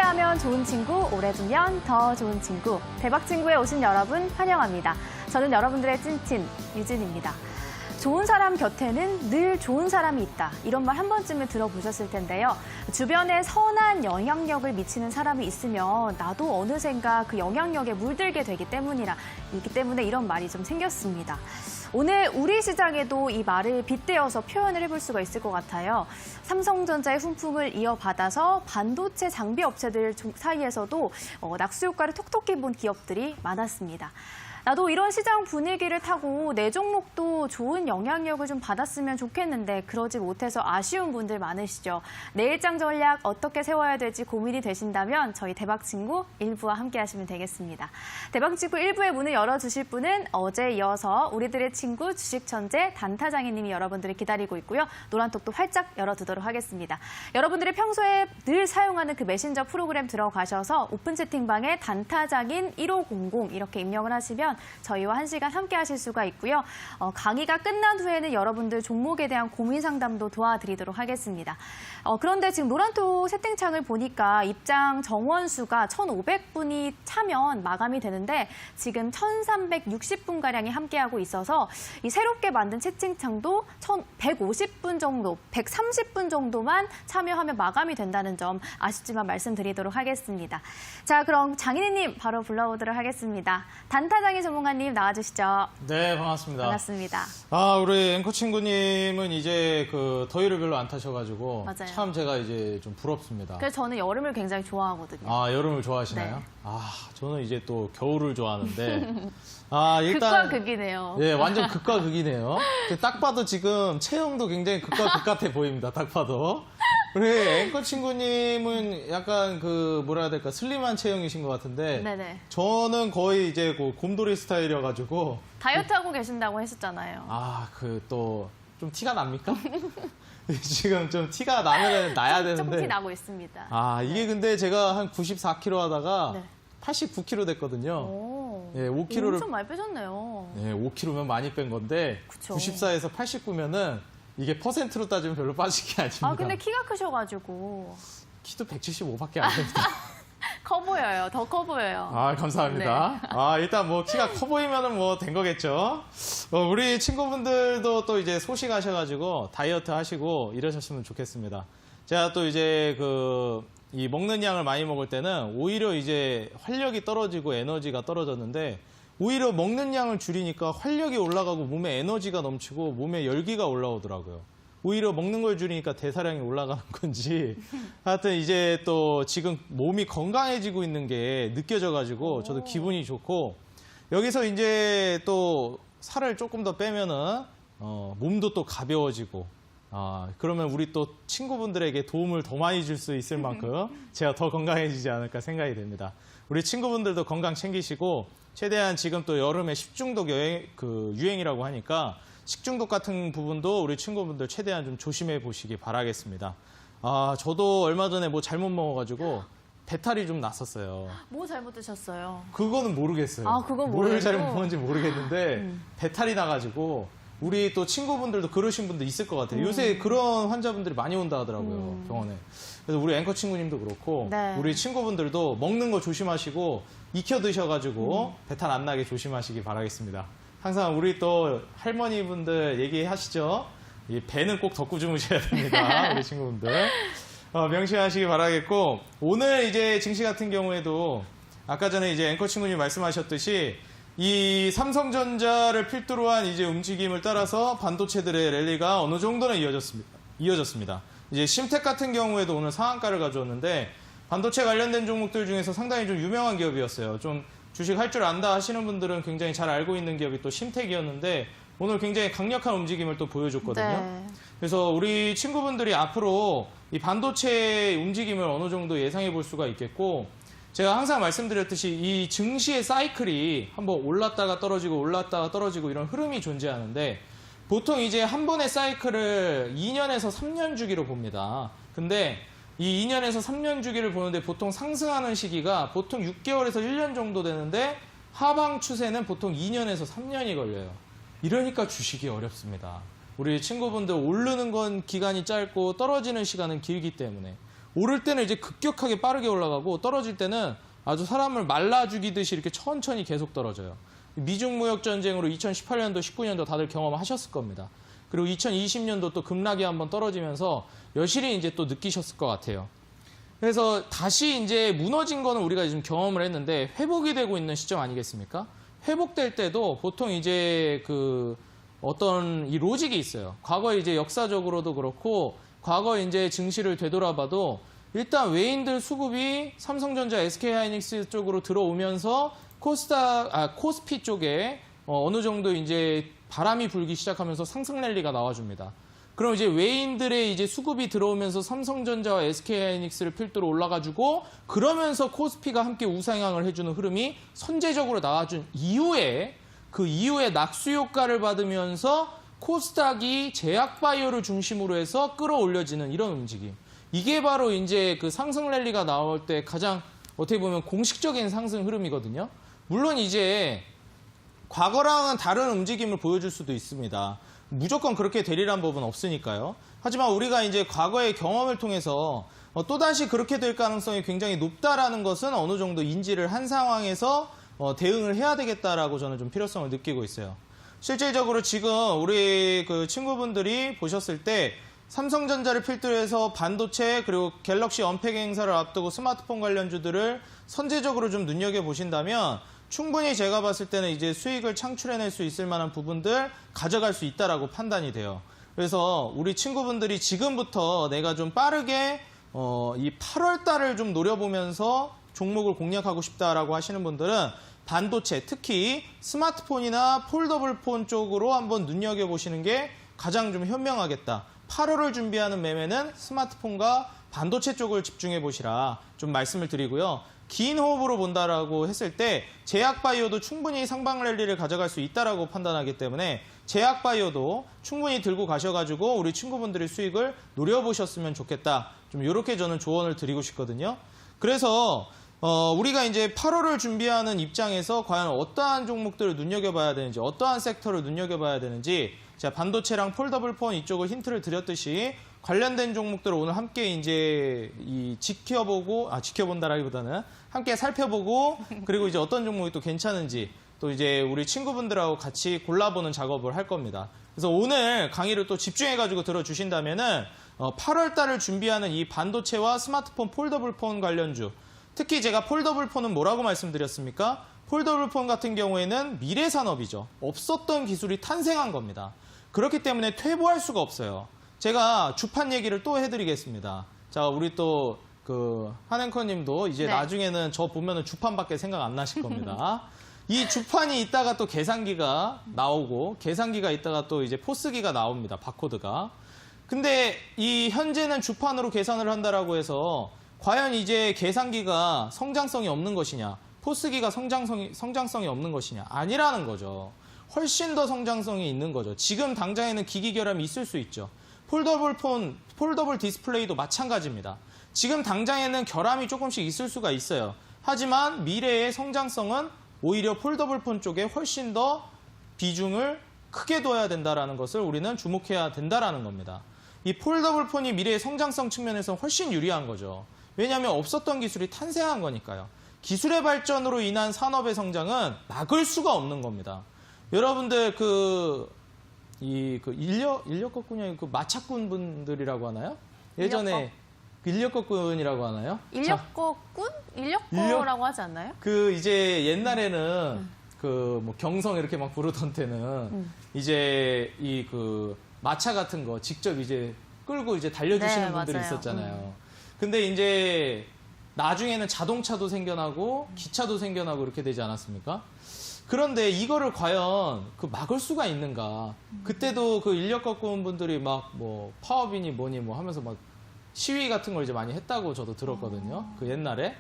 함께하면 좋은 친구, 오래 두면 더 좋은 친구. 대박친구에 오신 여러분 환영합니다. 저는 여러분들의 찐친 유진입니다. 좋은 사람 곁에는 늘 좋은 사람이 있다. 이런 말 한 번쯤은 들어보셨을 텐데요. 주변에 선한 영향력을 미치는 사람이 있으면 나도 어느샌가 그 영향력에 물들게 되기 때문에 이런 말이 좀 생겼습니다. 오늘 우리 시장에도 이 말을 빗대어서 표현을 해볼 수가 있을 것 같아요. 삼성전자의 훈풍을 이어받아서 반도체 장비 업체들 사이에서도 낙수 효과를 톡톡히 본 기업들이 많았습니다. 나도 이런 시장 분위기를 타고 내 종목도 좋은 영향력을 좀 받았으면 좋겠는데 그러지 못해서 아쉬운 분들 많으시죠. 내일장 전략 어떻게 세워야 될지 고민이 되신다면 저희 대박친구 1부와 함께 하시면 되겠습니다. 대박친구 1부의 문을 열어주실 분은 어제 이어서 우리들의 친구 주식천재 단타장이님이 여러분들을 기다리고 있고요. 노란톡도 활짝 열어두도록 하겠습니다. 여러분들이 평소에 늘 사용하는 그 메신저 프로그램 들어가셔서 오픈 채팅방에 단타장인 1500 이렇게 입력을 하시면 저희와 1시간 함께 하실 수가 있고요. 강의가 끝난 후에는 여러분들 종목에 대한 고민 상담도 도와드리도록 하겠습니다. 그런데 지금 노란톡 채팅창을 보니까 입장 정원수가 1,500분이 차면 마감이 되는데 지금 1,360분가량이 함께하고 있어서 이 새롭게 만든 채팅창도 1,150분 정도, 130분 정도만 참여하면 마감이 된다는 점 아쉽지만 말씀드리도록 하겠습니다. 자, 그럼 장인희님 바로 불러보도록 하겠습니다. 단타장인 전문가님 나와주시죠. 네, 반갑습니다. 반갑습니다. 우리 앵커 친구님은 이제 그 더위를 별로 안 타셔가지고 맞아요. 참 제가 이제 좀 부럽습니다. 그래서 저는 여름을 굉장히 좋아하거든요. 여름을 좋아하시나요? 네. 저는 이제 또 겨울을 좋아하는데 일단 극과 극이네요. 네, 완전 극과 극이네요. 딱 봐도 지금 체형도 굉장히 극과 극 같아 보입니다. 딱 봐도. 우리 앵커 친구님은 약간 그 뭐라 해야 될까 슬림한 체형이신 것 같은데 네네. 저는 거의 이제 그 곰돌이 스타일이어가지고 다이어트하고 계신다고 했었잖아요. 그 또 좀 티가 납니까? 지금 좀 티가 나야 되는데. 조금 티 나고 있습니다. 이게 근데 제가 한 94kg 하다가 네. 89kg 됐거든요. 오, 예, 5kg를 엄청 많이 빼셨네요. 예, 5kg면 많이 뺀 건데 그쵸. 94에서 89면은 이게 퍼센트로 따지면 별로 빠진 게 아닙니다. 근데 키가 크셔가지고 키도 175밖에 안 됩니다. 커 보여요. 더 커 보여요. 감사합니다. 일단 뭐 키가 커 보이면은 뭐 된 거겠죠. 우리 친구분들도 또 이제 소식하셔가지고 다이어트 하시고 이러셨으면 좋겠습니다. 제가 또 이제 이 먹는 양을 많이 먹을 때는 오히려 이제 활력이 떨어지고 에너지가 떨어졌는데 오히려 먹는 양을 줄이니까 활력이 올라가고 몸에 에너지가 넘치고 몸에 열기가 올라오더라고요. 오히려 먹는 걸 줄이니까 대사량이 올라가는 건지 하여튼 이제 또 지금 몸이 건강해지고 있는 게 느껴져가지고 저도 기분이 좋고 여기서 이제 또 살을 조금 더 빼면은 몸도 또 가벼워지고 그러면 우리 또 친구분들에게 도움을 더 많이 줄 수 있을 만큼 제가 더 건강해지지 않을까 생각이 됩니다. 우리 친구분들도 건강 챙기시고 최대한 지금 또 여름에 식중독 유행이라고 하니까 식중독 같은 부분도 우리 친구분들 최대한 좀 조심해 보시기 바라겠습니다. 저도 얼마 전에 뭐 잘못 먹어가지고 배탈이 좀 났었어요. 뭐 잘못 드셨어요? 그거는 모르겠어요. 그건 뭘 모르겠고. 잘못 먹었는지 모르겠는데 배탈이 나가지고 우리 또 친구분들도 그러신 분도 있을 것 같아요. 요새 그런 환자분들이 많이 온다 하더라고요, 병원에. 그래서 우리 앵커 친구님도 그렇고 네. 우리 친구분들도 먹는 거 조심하시고 익혀 드셔가지고 배탈 안 나게 조심하시기 바라겠습니다. 항상 우리 또 할머니분들 얘기하시죠. 이 배는 꼭 덮고 주무셔야 됩니다. 우리 친구분들. 명심하시기 바라겠고 오늘 이제 증시 같은 경우에도 아까 전에 이제 앵커 친구님 말씀하셨듯이 이 삼성전자를 필두로 한 이제 움직임을 따라서 반도체들의 랠리가 어느 정도는 이어졌습니다. 이제 심텍 같은 경우에도 오늘 상한가를 가져왔는데 반도체 관련된 종목들 중에서 상당히 좀 유명한 기업이었어요. 좀 주식 할 줄 안다 하시는 분들은 굉장히 잘 알고 있는 기업이 또 심텍이었는데 오늘 굉장히 강력한 움직임을 또 보여줬거든요. 네. 그래서 우리 친구분들이 앞으로 이 반도체 움직임을 어느 정도 예상해 볼 수가 있겠고 제가 항상 말씀드렸듯이 이 증시의 사이클이 한번 올랐다가 떨어지고 이런 흐름이 존재하는데 보통 이제 한 번의 사이클을 2년에서 3년 주기로 봅니다. 근데 이 2년에서 3년 주기를 보는데 보통 상승하는 시기가 보통 6개월에서 1년 정도 되는데 하방 추세는 보통 2년에서 3년이 걸려요. 이러니까 주식이 어렵습니다. 우리 친구분들 오르는 건 기간이 짧고 떨어지는 시간은 길기 때문에 오를 때는 이제 급격하게 빠르게 올라가고 떨어질 때는 아주 사람을 말라 죽이듯이 이렇게 천천히 계속 떨어져요. 미중 무역 전쟁으로 2018년도, 19년도 다들 경험하셨을 겁니다. 그리고 2020년도 또 급락이 한번 떨어지면서 여실히 이제 또 느끼셨을 것 같아요. 그래서 다시 이제 무너진 거는 우리가 지금 경험을 했는데 회복이 되고 있는 시점 아니겠습니까? 회복될 때도 보통 이제 그 어떤 이 로직이 있어요. 과거에 이제 역사적으로도 그렇고 과거 이제 증시를 되돌아봐도 일단 외인들 수급이 삼성전자, SK하이닉스 쪽으로 들어오면서 코스피 쪽에 어느 정도 이제 바람이 불기 시작하면서 상승 랠리가 나와줍니다. 그럼 이제 외인들의 이제 수급이 들어오면서 삼성전자와 SK하이닉스를 필두로 올라가지고 그러면서 코스피가 함께 우상향을 해주는 흐름이 선제적으로 나와준 이후에 그 이후에 낙수 효과를 받으면서 코스닥이 제약바이오를 중심으로 해서 끌어올려지는 이런 움직임. 이게 바로 이제 그 상승 랠리가 나올 때 가장 어떻게 보면 공식적인 상승 흐름이거든요. 물론 이제 과거랑은 다른 움직임을 보여줄 수도 있습니다. 무조건 그렇게 되리란 법은 없으니까요. 하지만 우리가 이제 과거의 경험을 통해서 또다시 그렇게 될 가능성이 굉장히 높다라는 것은 어느 정도 인지를 한 상황에서 대응을 해야 되겠다라고 저는 좀 필요성을 느끼고 있어요. 실질적으로 지금 우리 그 친구분들이 보셨을 때 삼성전자를 필두로 해서 반도체 그리고 갤럭시 언팩 행사를 앞두고 스마트폰 관련주들을 선제적으로 좀 눈여겨보신다면 충분히 제가 봤을 때는 이제 수익을 창출해낼 수 있을 만한 부분들 가져갈 수 있다라고 판단이 돼요. 그래서 우리 친구분들이 지금부터 내가 좀 빠르게 이 8월 달을 좀 노려보면서 종목을 공략하고 싶다라고 하시는 분들은 반도체, 특히 스마트폰이나 폴더블폰 쪽으로 한번 눈여겨보시는 게 가장 좀 현명하겠다. 8월을 준비하는 매매는 스마트폰과 반도체 쪽을 집중해 보시라 좀 말씀을 드리고요. 긴 호흡으로 본다라고 했을 때 제약바이오도 충분히 상방 랠리를 가져갈 수 있다라고 판단하기 때문에 제약바이오도 충분히 들고 가셔가지고 우리 친구분들의 수익을 노려보셨으면 좋겠다. 좀 이렇게 저는 조언을 드리고 싶거든요. 그래서 우리가 이제 8월을 준비하는 입장에서 과연 어떠한 종목들을 눈여겨봐야 되는지, 어떠한 섹터를 눈여겨봐야 되는지, 제가 반도체랑 폴더블폰 이쪽을 힌트를 드렸듯이 관련된 종목들을 오늘 함께 이제 지켜본다라기보다는 함께 살펴보고 그리고 이제 어떤 종목이 또 괜찮은지 또 이제 우리 친구분들하고 같이 골라보는 작업을 할 겁니다. 그래서 오늘 강의를 또 집중해가지고 들어주신다면은 8월 달을 준비하는 이 반도체와 스마트폰 폴더블폰 관련주, 특히 제가 폴더블폰은 뭐라고 말씀드렸습니까? 폴더블폰 같은 경우에는 미래 산업이죠. 없었던 기술이 탄생한 겁니다. 그렇기 때문에 퇴보할 수가 없어요. 제가 주판 얘기를 또 해드리겠습니다. 자, 우리 또 한 앵커님도 이제 네. 나중에는 저 보면은 주판밖에 생각 안 나실 겁니다. 이 주판이 있다가 또 계산기가 나오고 계산기가 있다가 또 이제 포스기가 나옵니다. 바코드가. 근데 이 현재는 주판으로 계산을 한다라고 해서 과연 이제 계산기가 성장성이 없는 것이냐, 포스기가 성장성이 없는 것이냐, 아니라는 거죠. 훨씬 더 성장성이 있는 거죠. 지금 당장에는 기기 결함이 있을 수 있죠. 폴더블 디스플레이도 마찬가지입니다. 지금 당장에는 결함이 조금씩 있을 수가 있어요. 하지만 미래의 성장성은 오히려 폴더블폰 쪽에 훨씬 더 비중을 크게 둬야 된다는 것을 우리는 주목해야 된다는 겁니다. 이 폴더블폰이 미래의 성장성 측면에서 훨씬 유리한 거죠. 왜냐하면 없었던 기술이 탄생한 거니까요. 기술의 발전으로 인한 산업의 성장은 막을 수가 없는 겁니다. 여러분들 인력거꾼이 마차꾼 분들이라고 하나요? 예전에 인력거꾼이라고 하나요? 인력거꾼? 인력거라고 하지 않나요? 이제 옛날에는 뭐 경성 이렇게 막 부르던 때는 이제 마차 같은 거 직접 이제 끌고 이제 달려주시는 네, 분들이 맞아요. 있었잖아요. 근데 이제 나중에는 자동차도 생겨나고 기차도 생겨나고 이렇게 되지 않았습니까? 그런데 이거를 과연 막을 수가 있는가? 그때도 인력거꾼 분들이 막 뭐 파업이니 뭐니 뭐 하면서 막 시위 같은 걸 이제 많이 했다고 저도 들었거든요. 옛날에.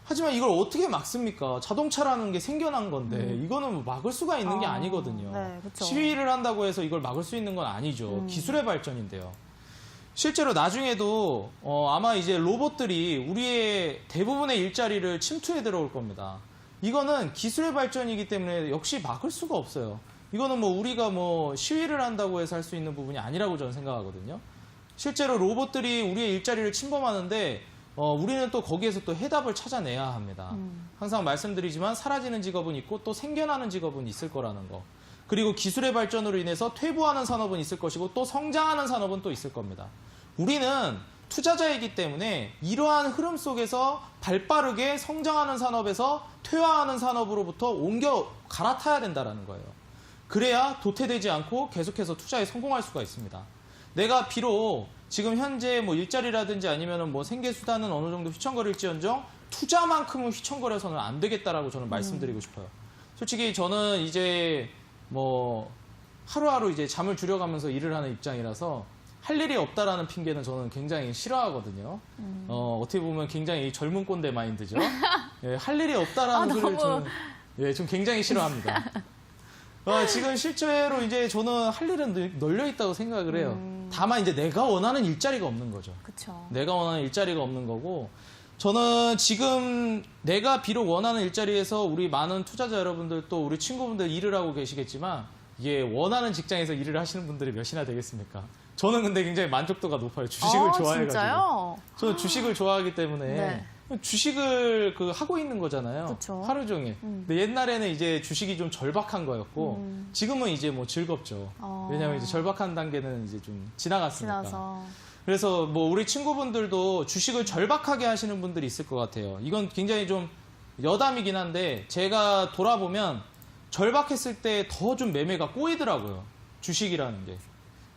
하지만 이걸 어떻게 막습니까? 자동차라는 게 생겨난 건데 이거는 뭐 막을 수가 있는 게 아니거든요. 네, 그쵸. 시위를 한다고 해서 이걸 막을 수 있는 건 아니죠. 기술의 발전인데요. 실제로 나중에도 아마 이제 로봇들이 우리의 대부분의 일자리를 침투해 들어올 겁니다. 이거는 기술의 발전이기 때문에 역시 막을 수가 없어요. 이거는 뭐 우리가 뭐 시위를 한다고 해서 할 수 있는 부분이 아니라고 저는 생각하거든요. 실제로 로봇들이 우리의 일자리를 침범하는데 우리는 또 거기에서 또 해답을 찾아내야 합니다. 항상 말씀드리지만 사라지는 직업은 있고 또 생겨나는 직업은 있을 거라는 거. 그리고 기술의 발전으로 인해서 퇴보하는 산업은 있을 것이고 또 성장하는 산업은 또 있을 겁니다. 우리는 투자자이기 때문에 이러한 흐름 속에서 발빠르게 성장하는 산업에서 퇴화하는 산업으로부터 옮겨 갈아타야 된다는 거예요. 그래야 도태되지 않고 계속해서 투자에 성공할 수가 있습니다. 내가 비록 지금 현재 뭐 일자리라든지 아니면은 뭐 생계 수단은 어느 정도 휘청거릴지언정 투자만큼은 휘청거려서는 안 되겠다라고 저는 말씀드리고 싶어요. 솔직히 저는 이제 뭐 하루하루 이제 잠을 줄여가면서 일을 하는 입장이라서 할 일이 없다라는 핑계는 저는 굉장히 싫어하거든요. 어떻게 보면 굉장히 젊은 꼰대 마인드죠. 예, 할 일이 없다라는 소리를 저는 좀 굉장히 싫어합니다. 지금 실제로 이제 저는 할 일은 널려 있다고 생각을 해요. 다만 이제 내가 원하는 일자리가 없는 거죠. 그쵸. 내가 원하는 일자리가 없는 거고, 저는 지금 내가 비록 원하는 일자리에서 우리 많은 투자자 여러분들 또 우리 친구분들 일을 하고 계시겠지만 이게 원하는 직장에서 일을 하시는 분들이 몇이나 되겠습니까? 저는 근데 굉장히 만족도가 높아요. 주식을 좋아해가지고. 진짜요? 저는 주식을 좋아하기 때문에 네. 주식을 하고 있는 거잖아요. 그쵸. 하루 종일. 근데 옛날에는 이제 주식이 좀 절박한 거였고 지금은 이제 뭐 즐겁죠. 왜냐하면 이제 절박한 단계는 이제 좀 지나갔으니까. 지나서. 그래서 뭐 우리 친구분들도 주식을 절박하게 하시는 분들이 있을 것 같아요. 이건 굉장히 좀 여담이긴 한데 제가 돌아보면 절박했을 때 더 좀 매매가 꼬이더라고요. 주식이라는 게.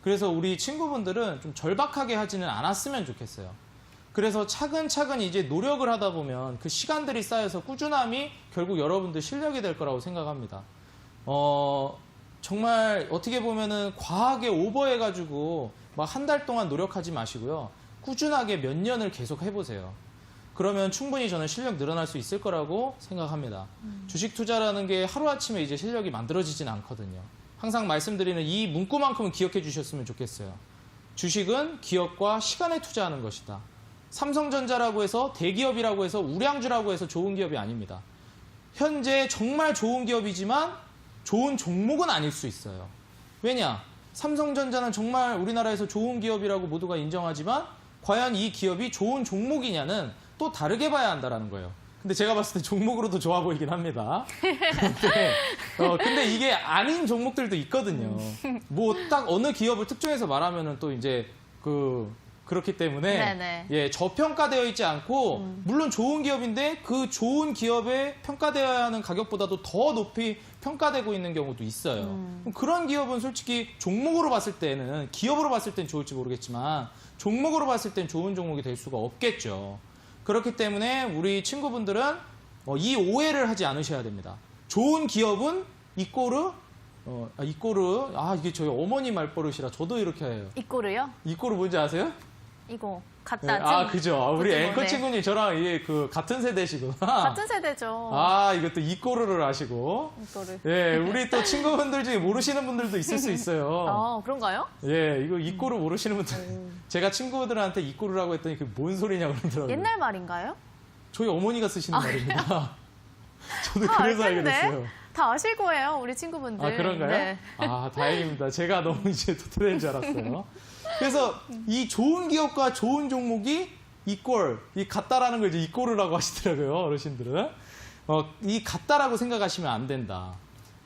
그래서 우리 친구분들은 좀 절박하게 하지는 않았으면 좋겠어요. 그래서 차근차근 이제 노력을 하다 보면 그 시간들이 쌓여서 꾸준함이 결국 여러분들 실력이 될 거라고 생각합니다. 정말 어떻게 보면은 과하게 오버해가지고 막 한 달 동안 노력하지 마시고요. 꾸준하게 몇 년을 계속 해보세요. 그러면 충분히 저는 실력 늘어날 수 있을 거라고 생각합니다. 주식 투자라는 게 하루아침에 이제 실력이 만들어지진 않거든요. 항상 말씀드리는 이 문구만큼은 기억해 주셨으면 좋겠어요. 주식은 기업과 시간에 투자하는 것이다. 삼성전자라고 해서 대기업이라고 해서 우량주라고 해서 좋은 기업이 아닙니다. 현재 정말 좋은 기업이지만 좋은 종목은 아닐 수 있어요. 왜냐? 삼성전자는 정말 우리나라에서 좋은 기업이라고 모두가 인정하지만 과연 이 기업이 좋은 종목이냐는 또 다르게 봐야 한다는 거예요. 근데 제가 봤을 때 종목으로도 좋아 보이긴 합니다. 근데 이게 아닌 종목들도 있거든요. 뭐 딱 어느 기업을 특정해서 말하면은 또 이제 그렇기 때문에 네네. 예, 저평가되어 있지 않고 물론 좋은 기업인데 그 좋은 기업에 평가되어야 하는 가격보다도 더 높이 평가되고 있는 경우도 있어요. 그럼 그런 기업은 솔직히 종목으로 봤을 때는 기업으로 봤을 땐 좋을지 모르겠지만 종목으로 봤을 땐 좋은 종목이 될 수가 없겠죠. 그렇기 때문에 우리 친구분들은 이 오해를 하지 않으셔야 됩니다. 좋은 기업은 이꼬르 이게 저희 어머니 말버릇이라 저도 이렇게 해요. 이꼬르요? 이꼬르 뭔지 아세요? 이거 네, 갖다 그죠. 우리 그죠, 앵커 네. 친구님 저랑 이게 같은 세대시구나. 같은 세대죠. 이것도 이꼬르를 아시고. 이거를. 예, 우리 또 친구분들 중에 모르시는 분들도 있을 수 있어요. 그런가요? 예, 이거 이꼬르 모르시는 분들. 제가 친구들한테 이꼬르라고 했더니 그게 뭔 소리냐고 그러더라고요. 옛날 말인가요? 저희 어머니가 쓰시는 말입니다. 저도 다 그래서 알게 알 텐데? 됐어요. 다 아실 거예요, 우리 친구분들. 그런가요? 네. 다행입니다. 제가 너무 이제 도태된 줄 알았어요. 그래서 이 좋은 기업과 좋은 종목이 이 같다라는 걸 이제 이꼬르라고 하시더라고요, 어르신들은. 이 같다라고 생각하시면 안 된다.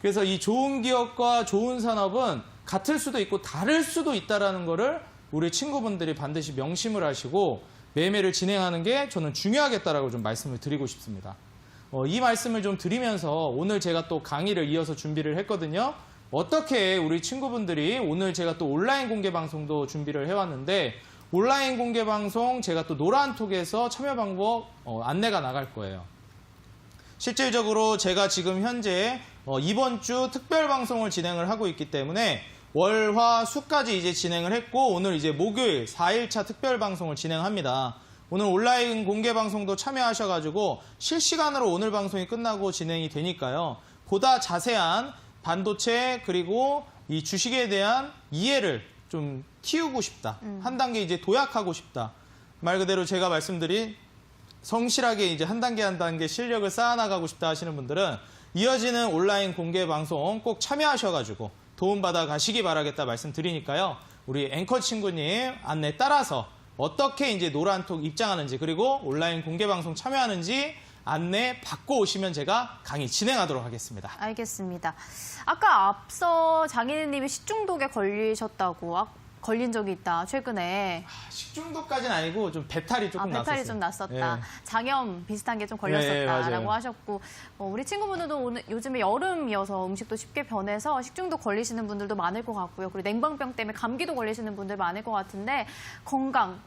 그래서 이 좋은 기업과 좋은 산업은 같을 수도 있고 다를 수도 있다라는 거를 우리 친구분들이 반드시 명심을 하시고 매매를 진행하는 게 저는 중요하겠다라고 좀 말씀을 드리고 싶습니다. 이 말씀을 좀 드리면서 오늘 제가 또 강의를 이어서 준비를 했거든요. 어떻게 우리 친구분들이 오늘 제가 또 온라인 공개 방송도 준비를 해왔는데 온라인 공개 방송 제가 또 노란톡에서 참여 방법 안내가 나갈 거예요. 실질적으로 제가 지금 현재 이번 주 특별 방송을 진행을 하고 있기 때문에 월, 화, 수까지 이제 진행을 했고 오늘 이제 목요일 4일차 특별 방송을 진행합니다. 오늘 온라인 공개 방송도 참여하셔가지고 실시간으로 오늘 방송이 끝나고 진행이 되니까요. 보다 자세한 반도체 그리고 이 주식에 대한 이해를 좀 키우고 싶다. 한 단계 이제 도약하고 싶다. 말 그대로 제가 말씀드린 성실하게 이제 한 단계 실력을 쌓아나가고 싶다 하시는 분들은 이어지는 온라인 공개 방송 꼭 참여하셔가지고 도움받아 가시기 바라겠다 말씀드리니까요. 우리 앵커 친구님 안내 따라서 어떻게 이제 노란톡 입장하는지 그리고 온라인 공개 방송 참여하는지 안내 받고 오시면 제가 강의 진행하도록 하겠습니다. 알겠습니다. 아까 앞서 장인님이 식중독에 걸린 적이 있다, 최근에. 식중독까지는 아니고 좀 배탈이 조금 났었어요. 배탈이 좀 났었다. 예. 장염 비슷한 게 좀 네, 걸렸었다라고 맞아요. 하셨고, 우리 친구분들도 요즘에 여름이어서 음식도 쉽게 변해서 식중독 걸리시는 분들도 많을 것 같고요. 그리고 냉방병 때문에 감기도 걸리시는 분들 많을 것 같은데,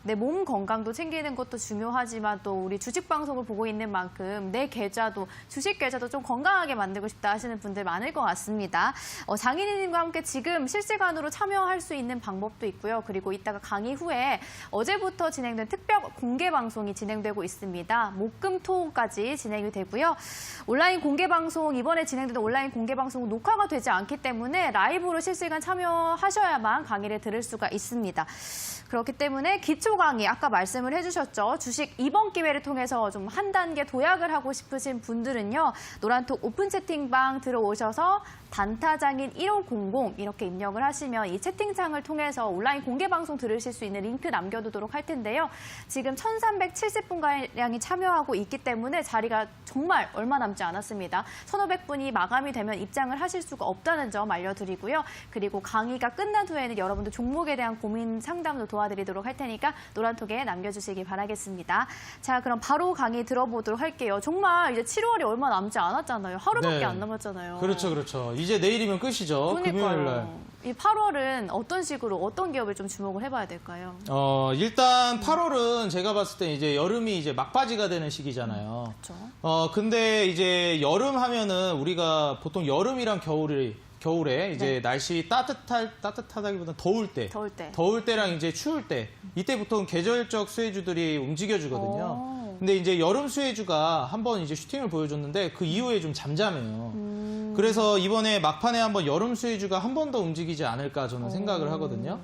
내 몸 건강도 챙기는 것도 중요하지만 또 우리 주식 방송을 보고 있는 만큼 내 계좌도, 주식 계좌도 좀 건강하게 만들고 싶다 하시는 분들 많을 것 같습니다. 장인님과 함께 지금 실시간으로 참여할 수 있는 방법도 있고요. 그리고 이따가 강의 후에 어제부터 진행된 특별 공개 방송이 진행되고 있습니다. 목금토까지 진행이 되고요. 온라인 공개 방송, 이번에 진행되는 온라인 공개 방송은 녹화가 되지 않기 때문에 라이브로 실시간 참여하셔야만 강의를 들을 수가 있습니다. 그렇기 때문에 기초 강의, 아까 말씀을 해주셨죠. 주식 이번 기회를 통해서 좀 한 단계 도약을 하고 싶으신 분들은요. 노란톡 오픈 채팅방 들어오셔서 단타장인 1500 이렇게 입력을 하시면 이 채팅창을 통해서 온라인 공개 방송 들으실 수 있는 링크 남겨두도록 할 텐데요. 지금 1370분가량이 참여하고 있기 때문에 자리가 정말 얼마 남지 않았습니다. 1500분이 마감이 되면 입장을 하실 수가 없다는 점 알려드리고요. 그리고 강의가 끝난 후에는 여러분들 종목에 대한 고민 상담도 도와드리도록 할 테니까 노란톡에 남겨주시기 바라겠습니다. 자, 그럼 바로 강의 들어보도록 할게요. 정말 이제 7월이 얼마 남지 않았잖아요. 하루밖에 네. 안 남았잖아요. 그렇죠. 이제 내일이면 끝이죠. 금요일 날. 이 8월은 어떤 식으로, 어떤 기업을 좀 주목을 해봐야 될까요? 일단 8월은 제가 봤을 때 이제 여름이 이제 막바지가 되는 시기잖아요. 그렇죠. 근데 이제 여름 하면은 우리가 보통 여름이랑 겨울에 이제 네. 날씨 따뜻하다기보다는 더울 때랑 이제 추울 때 이때 보통 계절적 수혜주들이 움직여주거든요. 근데 이제 여름 수혜주가 한번 이제 슈팅을 보여줬는데 그 이후에 좀 잠잠해요. 그래서 이번에 막판에 한번 여름 수혜주가 한 번 더 움직이지 않을까 저는 생각을 하거든요.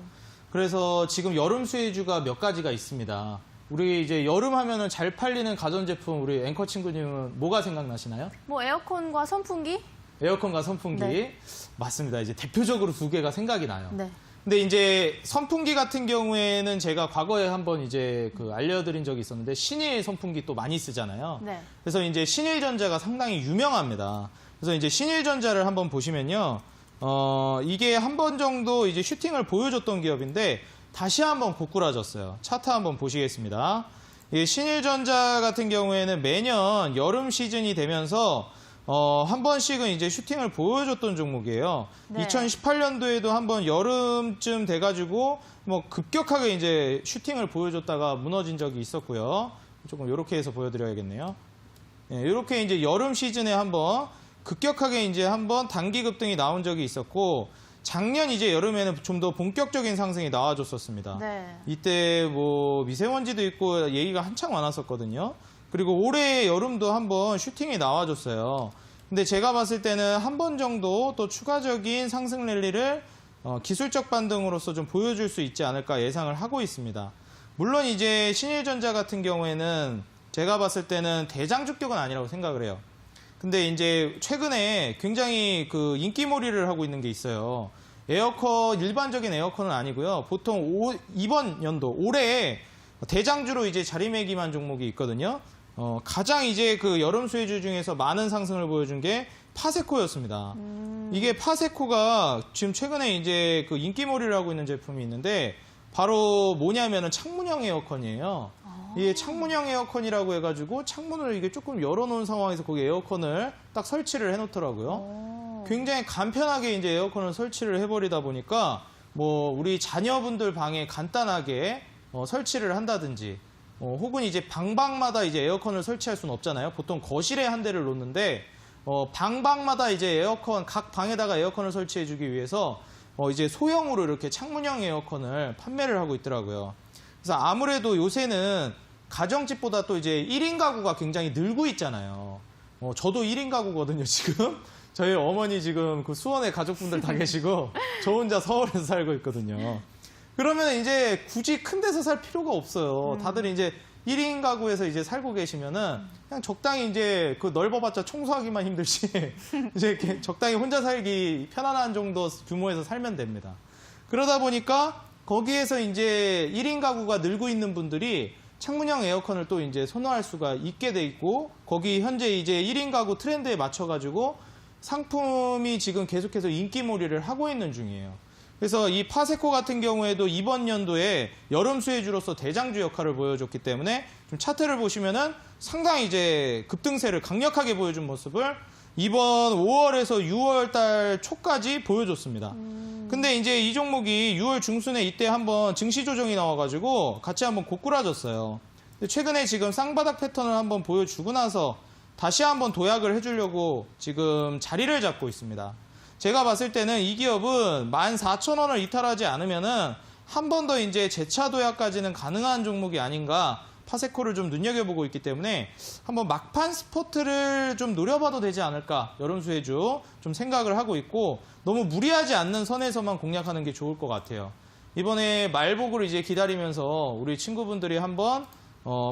그래서 지금 여름 수혜주가 몇 가지가 있습니다. 우리 이제 여름 하면은 잘 팔리는 가전제품 우리 앵커 친구님은 뭐가 생각나시나요? 뭐 에어컨과 선풍기? 에어컨과 선풍기. 네. 맞습니다. 이제 대표적으로 두 개가 생각이 나요. 네. 근데 이제 선풍기 같은 경우에는 제가 과거에 한번 이제 알려드린 적이 있었는데 신일 선풍기 또 많이 쓰잖아요. 네. 그래서 이제 신일전자가 상당히 유명합니다. 그래서 이제 신일전자를 한번 보시면요. 이게 한 번 정도 이제 슈팅을 보여줬던 기업인데 다시 한번 고꾸라졌어요. 차트 한번 보시겠습니다. 이 신일전자 같은 경우에는 매년 여름 시즌이 되면서 한 번씩은 이제 슈팅을 보여줬던 종목이에요. 네. 2018년도에도 한번 여름쯤 돼가지고 뭐 급격하게 이제 슈팅을 보여줬다가 무너진 적이 있었고요. 조금 이렇게 해서 보여드려야겠네요. 예, 이렇게 이제 여름 시즌에 한번 급격하게 이제 한번 단기 급등이 나온 적이 있었고 작년 이제 여름에는 좀 더 본격적인 상승이 나와줬었습니다. 네. 이때 뭐 미세먼지도 있고 얘기가 한창 많았었거든요. 그리고 올해 여름도 한번 슈팅이 나와줬어요. 근데 제가 봤을 때는 한 번 정도 또 추가적인 상승 랠리를 기술적 반등으로서 좀 보여줄 수 있지 않을까 예상을 하고 있습니다. 물론 이제 신일전자 같은 경우에는 제가 봤을 때는 대장주격은 아니라고 생각을 해요. 근데 이제 최근에 굉장히 인기몰이를 하고 있는 게 있어요. 일반적인 에어컨은 아니고요. 보통 이번 연도, 올해 대장주로 이제 자리매김한 종목이 있거든요. 가장 이제 여름 수혜주 중에서 많은 상승을 보여준 게 파세코였습니다. 이게 파세코가 지금 최근에 이제 인기몰이를 하고 있는 제품이 있는데 바로 뭐냐면은 창문형 에어컨이에요. 이게 창문형 에어컨이라고 해가지고 창문을 이게 조금 열어놓은 상황에서 거기 에어컨을 딱 설치를 해놓더라고요. 굉장히 간편하게 이제 에어컨을 설치를 해버리다 보니까 뭐 우리 자녀분들 방에 간단하게 설치를 한다든지 혹은 이제 방마다 이제 에어컨을 설치할 수는 없잖아요. 보통 거실에 한 대를 놓는데 방마다 이제 각 방에다가 에어컨을 설치해주기 위해서 이제 소형으로 이렇게 창문형 에어컨을 판매를 하고 있더라고요. 그래서 아무래도 요새는 가정집보다 또 이제 1인 가구가 굉장히 늘고 있잖아요. 저도 1인 가구거든요, 지금. 저희 어머니 지금 수원에 가족분들 다 계시고 저 혼자 서울에서 살고 있거든요. 그러면 이제 굳이 큰 데서 살 필요가 없어요. 다들 이제 1인 가구에서 이제 살고 계시면은 그냥 적당히 이제 넓어봤자 청소하기만 힘들지 이제 이렇게 적당히 혼자 살기 편안한 정도 규모에서 살면 됩니다. 그러다 보니까 거기에서 이제 1인 가구가 늘고 있는 분들이 창문형 에어컨을 또 이제 선호할 수가 있게 돼 있고, 거기 현재 이제 1인 가구 트렌드에 맞춰가지고 상품이 지금 계속해서 인기몰이를 하고 있는 중이에요. 그래서 이 파세코 같은 경우에도 이번 연도에 여름 수혜주로서 대장주 역할을 보여줬기 때문에 좀 차트를 보시면은 상당히 이제 급등세를 강력하게 보여준 모습을 이번 5월에서 6월 달 초까지 보여줬습니다. 근데 이제 이 종목이 6월 중순에 이때 한번 증시 조정이 나와가지고 같이 한번 고꾸라졌어요. 근데 최근에 지금 쌍바닥 패턴을 한번 보여주고 나서 다시 한번 도약을 해주려고 지금 자리를 잡고 있습니다. 제가 봤을 때는 이 기업은 14,000원을 이탈하지 않으면은 한 번 더 이제 재차 도약까지는 가능한 종목이 아닌가, 파세코를 좀 눈여겨보고 있기 때문에 한번 막판 스포트를 좀 노려봐도 되지 않을까, 여름 수혜주 좀 생각을 하고 있고, 너무 무리하지 않는 선에서만 공략하는 게 좋을 것 같아요. 이번에 말복을 이제 기다리면서 우리 친구분들이 한번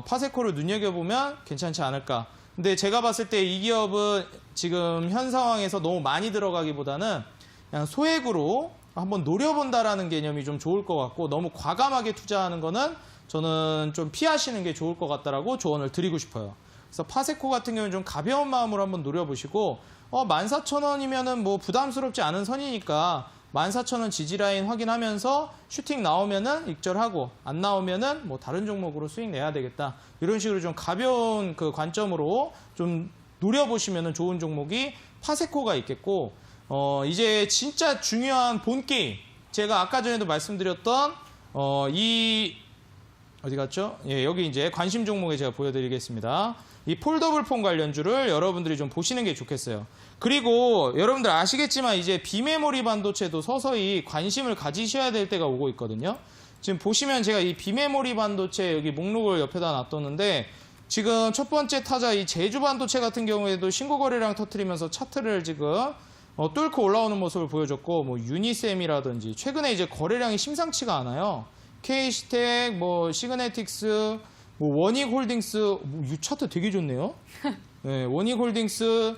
파세코를 눈여겨보면 괜찮지 않을까. 근데 제가 봤을 때 이 기업은 지금 현 상황에서 너무 많이 들어가기보다는 그냥 소액으로 한번 노려본다라는 개념이 좀 좋을 것 같고, 너무 과감하게 투자하는 거는 저는 좀 피하시는 게 좋을 것 같다라고 조언을 드리고 싶어요. 그래서 파세코 같은 경우는 좀 가벼운 마음으로 한번 노려보시고, 14,000원이면은 뭐 부담스럽지 않은 선이니까 14,000원 지지라인 확인하면서 슈팅 나오면은 익절하고, 안 나오면은 뭐 다른 종목으로 수익 내야 되겠다. 이런 식으로 좀 가벼운 그 관점으로 좀 노려보시면은 좋은 종목이 파세코가 있겠고, 이제 진짜 중요한 본 게임. 제가 아까 전에도 말씀드렸던, 어디 갔죠? 예, 여기 이제 관심 종목에 제가 보여드리겠습니다. 이 폴더블 폰 관련주를 여러분들이 좀 보시는 게 좋겠어요. 그리고 여러분들 아시겠지만 이제 비메모리 반도체도 서서히 관심을 가지셔야 될 때가 오고 있거든요. 지금 보시면 제가 이 비메모리 반도체 여기 목록을 옆에다 놔뒀는데, 지금 첫 번째 타자 이 제주 반도체 같은 경우에도 신고 거래량 터뜨리면서 차트를 지금 뚫고 올라오는 모습을 보여줬고, 뭐 유니셈이라든지 최근에 이제 거래량이 심상치가 않아요. K시텍, 뭐 시그네틱스, 뭐 원익홀딩스, 이 차트 되게 좋네요. 네, 원익홀딩스,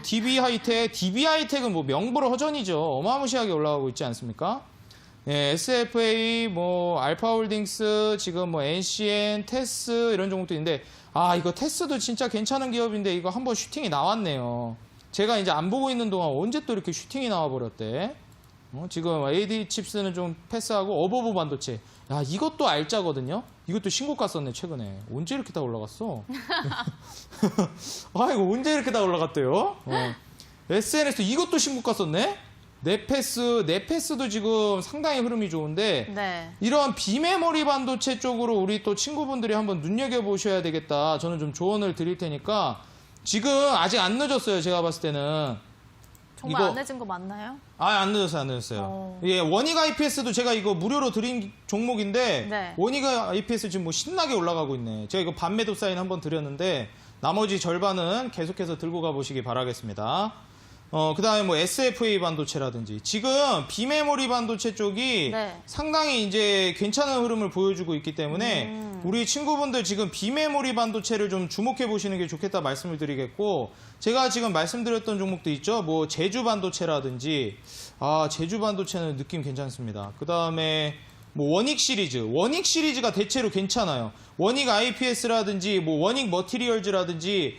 DB하이텍은 뭐 명불허 허전이죠. 어마무시하게 올라가고 있지 않습니까? 네, SFA, 뭐 알파홀딩스, 지금 뭐 NCN, 테스 이런 종목도 있는데, 이거 테스도 진짜 괜찮은 기업인데 이거 한번 슈팅이 나왔네요. 제가 이제 안 보고 있는 동안 언제 또 이렇게 슈팅이 나와버렸대. 지금 AD 칩스는 좀 패스하고, 어버브 반도체. 야, 이것도 알짜거든요? 이것도 신고가 썼네, 최근에. 언제 이렇게 다 올라갔어? 이거 언제 이렇게 다 올라갔대요? SNS, 이것도 신고가 썼네? 네패스도 지금 상당히 흐름이 좋은데, 네. 이런 비메모리 반도체 쪽으로 우리 또 친구분들이 한번 눈여겨보셔야 되겠다. 저는 좀 조언을 드릴 테니까, 지금 아직 안 늦었어요, 제가 봤을 때는. 정말 이거- 안 늦은 거 맞나요? 안 늦었어요. 예, 원익 IPS도 제가 이거 무료로 드린 종목인데, 네. 원익 IPS 지금 뭐 신나게 올라가고 있네. 제가 이거 반매도 사인 한번 드렸는데, 나머지 절반은 계속해서 들고 가보시기 바라겠습니다. 그 다음에 뭐 SFA 반도체라든지, 지금 비메모리 반도체 쪽이 네. 상당히 이제 괜찮은 흐름을 보여주고 있기 때문에, 우리 친구분들 지금 비메모리 반도체를 좀 주목해 보시는 게 좋겠다 말씀을 드리겠고, 제가 지금 말씀드렸던 종목도 있죠. 뭐 제주 반도체라든지, 제주 반도체는 느낌 괜찮습니다. 그 다음에 뭐 원익 시리즈가 대체로 괜찮아요. 원익 IPS라든지 뭐 원익 머티리얼즈라든지,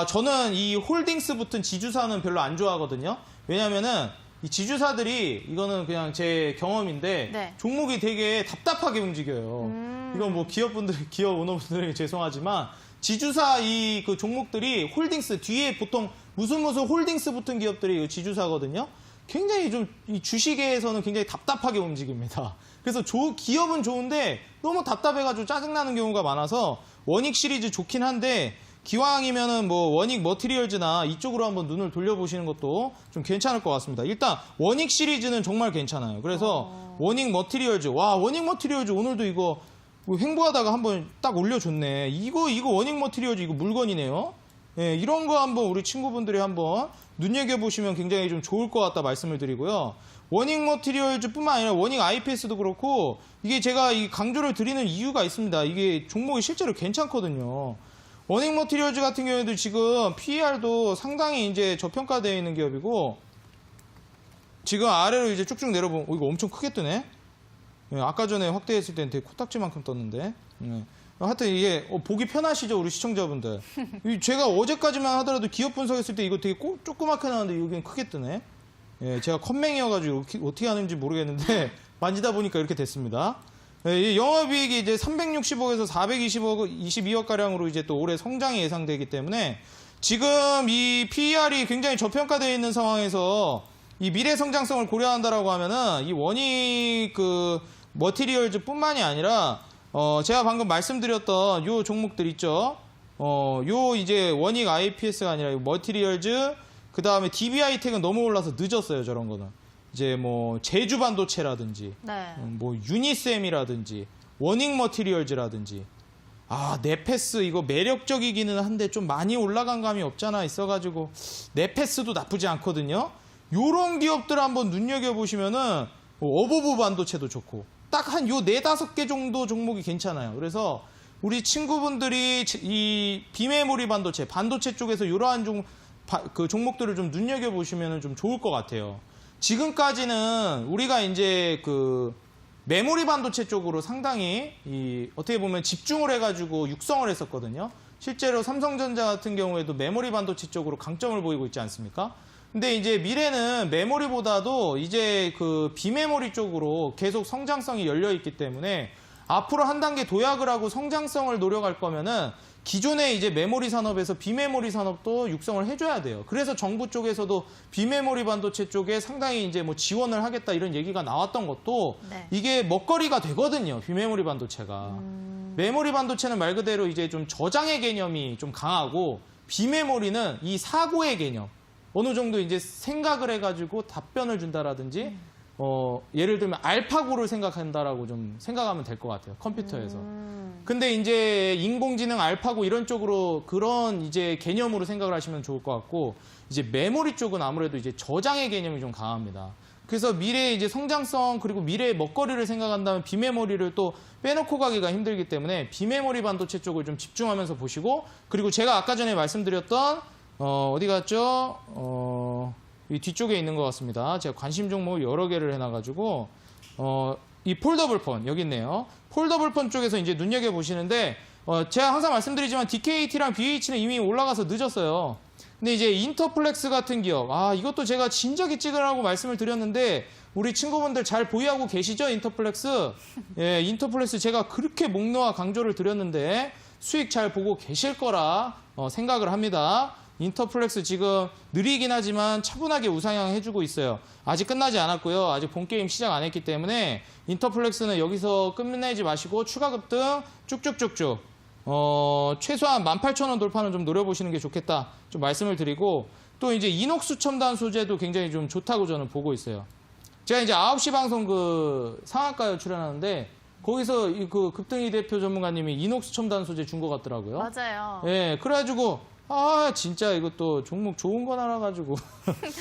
저는 이 홀딩스 붙은 지주사는 별로 안 좋아하거든요. 왜냐면은 이 지주사들이, 이거는 그냥 제 경험인데, 네. 종목이 되게 답답하게 움직여요. 이건 뭐 기업 오너분들에게 죄송하지만, 지주사 그 종목들이 홀딩스 뒤에 보통 무슨 홀딩스 붙은 기업들이 지주사거든요. 굉장히 좀 이 주식에서는 굉장히 답답하게 움직입니다. 그래서 기업은 좋은데 너무 답답해가지고 짜증나는 경우가 많아서, 원익 시리즈 좋긴 한데, 기왕이면은 뭐 원익 머티리얼즈나 이쪽으로 한번 눈을 돌려보시는 것도 좀 괜찮을 것 같습니다. 일단 원익 시리즈는 정말 괜찮아요. 그래서 원익 머티리얼즈, 원익 머티리얼즈 오늘도 이거 뭐 횡보하다가 한번 딱 올려줬네. 이거 원익 머티리얼즈 이거 물건이네요. 예, 이런 거 한번 우리 친구분들이 한번 눈여겨보시면 굉장히 좀 좋을 것 같다 말씀을 드리고요. 원익 머티리얼즈뿐만 아니라 원익 IPS도 그렇고, 이게 제가 이 강조를 드리는 이유가 있습니다. 이게 종목이 실제로 괜찮거든요. 원익 머티리얼즈 같은 경우에도 지금 PER도 상당히 이제 저평가되어 있는 기업이고, 지금 아래로 이제 쭉쭉 내려보면, 이거 엄청 크게 뜨네? 예, 아까 전에 확대했을 때는 되게 코딱지만큼 떴는데. 예. 하여튼 이게 보기 편하시죠, 우리 시청자분들. 제가 어제까지만 하더라도 기업 분석했을 때 이거 되게 조그맣게 나왔는데 여기는 크게 뜨네. 예, 제가 컴맹이어가지고 어떻게 하는지 모르겠는데 만지다 보니까 이렇게 됐습니다. 예, 이 영업이익이 이제 360억에서 422억 가량으로 이제 또 올해 성장이 예상되기 때문에 지금 이 PER이 굉장히 저평가되어 있는 상황에서 이 미래 성장성을 고려한다라고 하면은 이 원익 그 머티리얼즈뿐만이 아니라 제가 방금 말씀드렸던 요 종목들 있죠. 요 이제 원익 IPS가 아니라 머티리얼즈, 그 다음에 DB하이텍은 너무 올라서 늦었어요, 저런 거는. 이제 뭐 제주 반도체라든지, 네. 뭐 유니셈이라든지, 원익 머티리얼즈라든지. 아, 네페스 이거 매력적이기는 한데 좀 많이 올라간 감이 없잖아 있어가지고 네페스도 나쁘지 않거든요. 요런 기업들 한번 눈여겨보시면은 어버브 반도체도 좋고 딱 한 요 4-5개 정도 종목이 괜찮아요. 그래서 우리 친구분들이 이 비메모리 반도체 쪽에서 이러한 그 종목들을 좀 눈여겨보시면 좀 좋을 것 같아요. 지금까지는 우리가 이제 그 메모리 반도체 쪽으로 상당히 어떻게 보면 집중을 해가지고 육성을 했었거든요. 실제로 삼성전자 같은 경우에도 메모리 반도체 쪽으로 강점을 보이고 있지 않습니까? 근데 이제 미래는 메모리보다도 이제 그 비메모리 쪽으로 계속 성장성이 열려 있기 때문에 앞으로 한 단계 도약을 하고 성장성을 노려갈 거면은 기존의 이제 메모리 산업에서 비메모리 산업도 육성을 해줘야 돼요. 그래서 정부 쪽에서도 비메모리 반도체 쪽에 상당히 이제 뭐 지원을 하겠다 이런 얘기가 나왔던 것도 네. 이게 먹거리가 되거든요. 비메모리 반도체가. 메모리 반도체는 말 그대로 이제 좀 저장의 개념이 좀 강하고 비메모리는 이 사고의 개념. 어느 정도 이제 생각을 해가지고 답변을 준다라든지, 예를 들면 알파고를 생각한다라고 좀 생각하면 될 것 같아요. 컴퓨터에서. 근데 이제 인공지능 알파고 이런 쪽으로 그런 이제 개념으로 생각을 하시면 좋을 것 같고, 이제 메모리 쪽은 아무래도 이제 저장의 개념이 좀 강합니다. 그래서 미래의 이제 성장성 그리고 미래의 먹거리를 생각한다면 비메모리를 또 빼놓고 가기가 힘들기 때문에 비메모리 반도체 쪽을 좀 집중하면서 보시고, 그리고 제가 아까 전에 말씀드렸던 어디 갔죠? 이 뒤쪽에 있는 것 같습니다. 제가 관심 종목을 여러 개를 해놔가지고, 이 폴더블 폰, 여기 있네요. 폴더블 폰 쪽에서 이제 눈여겨보시는데, 제가 항상 말씀드리지만 DKT랑 BH는 이미 올라가서 늦었어요. 근데 이제 인터플렉스 같은 기업, 이것도 제가 진작에 찍으라고 말씀을 드렸는데, 우리 친구분들 잘 보유하고 계시죠? 인터플렉스? 예, 인터플렉스 제가 그렇게 목 놓아 강조를 드렸는데, 수익 잘 보고 계실 거라 생각을 합니다. 인터플렉스 지금 느리긴 하지만 차분하게 우상향 해주고 있어요. 아직 끝나지 않았고요. 아직 본게임 시작 안 했기 때문에 인터플렉스는 여기서 끝내지 마시고 추가 급등 쭉쭉쭉쭉 최소한 18,000원 돌파는 좀 노려보시는 게 좋겠다 좀 말씀을 드리고, 또 이제 이녹스 첨단 소재도 굉장히 좀 좋다고 저는 보고 있어요. 제가 이제 9시 방송 그 상한가에 출연하는데 거기서 그 급등이 대표 전문가님이 이녹스 첨단 소재 준 것 같더라고요. 맞아요. 예, 그래가지고 진짜 이것도 종목 좋은 건 알아가지고.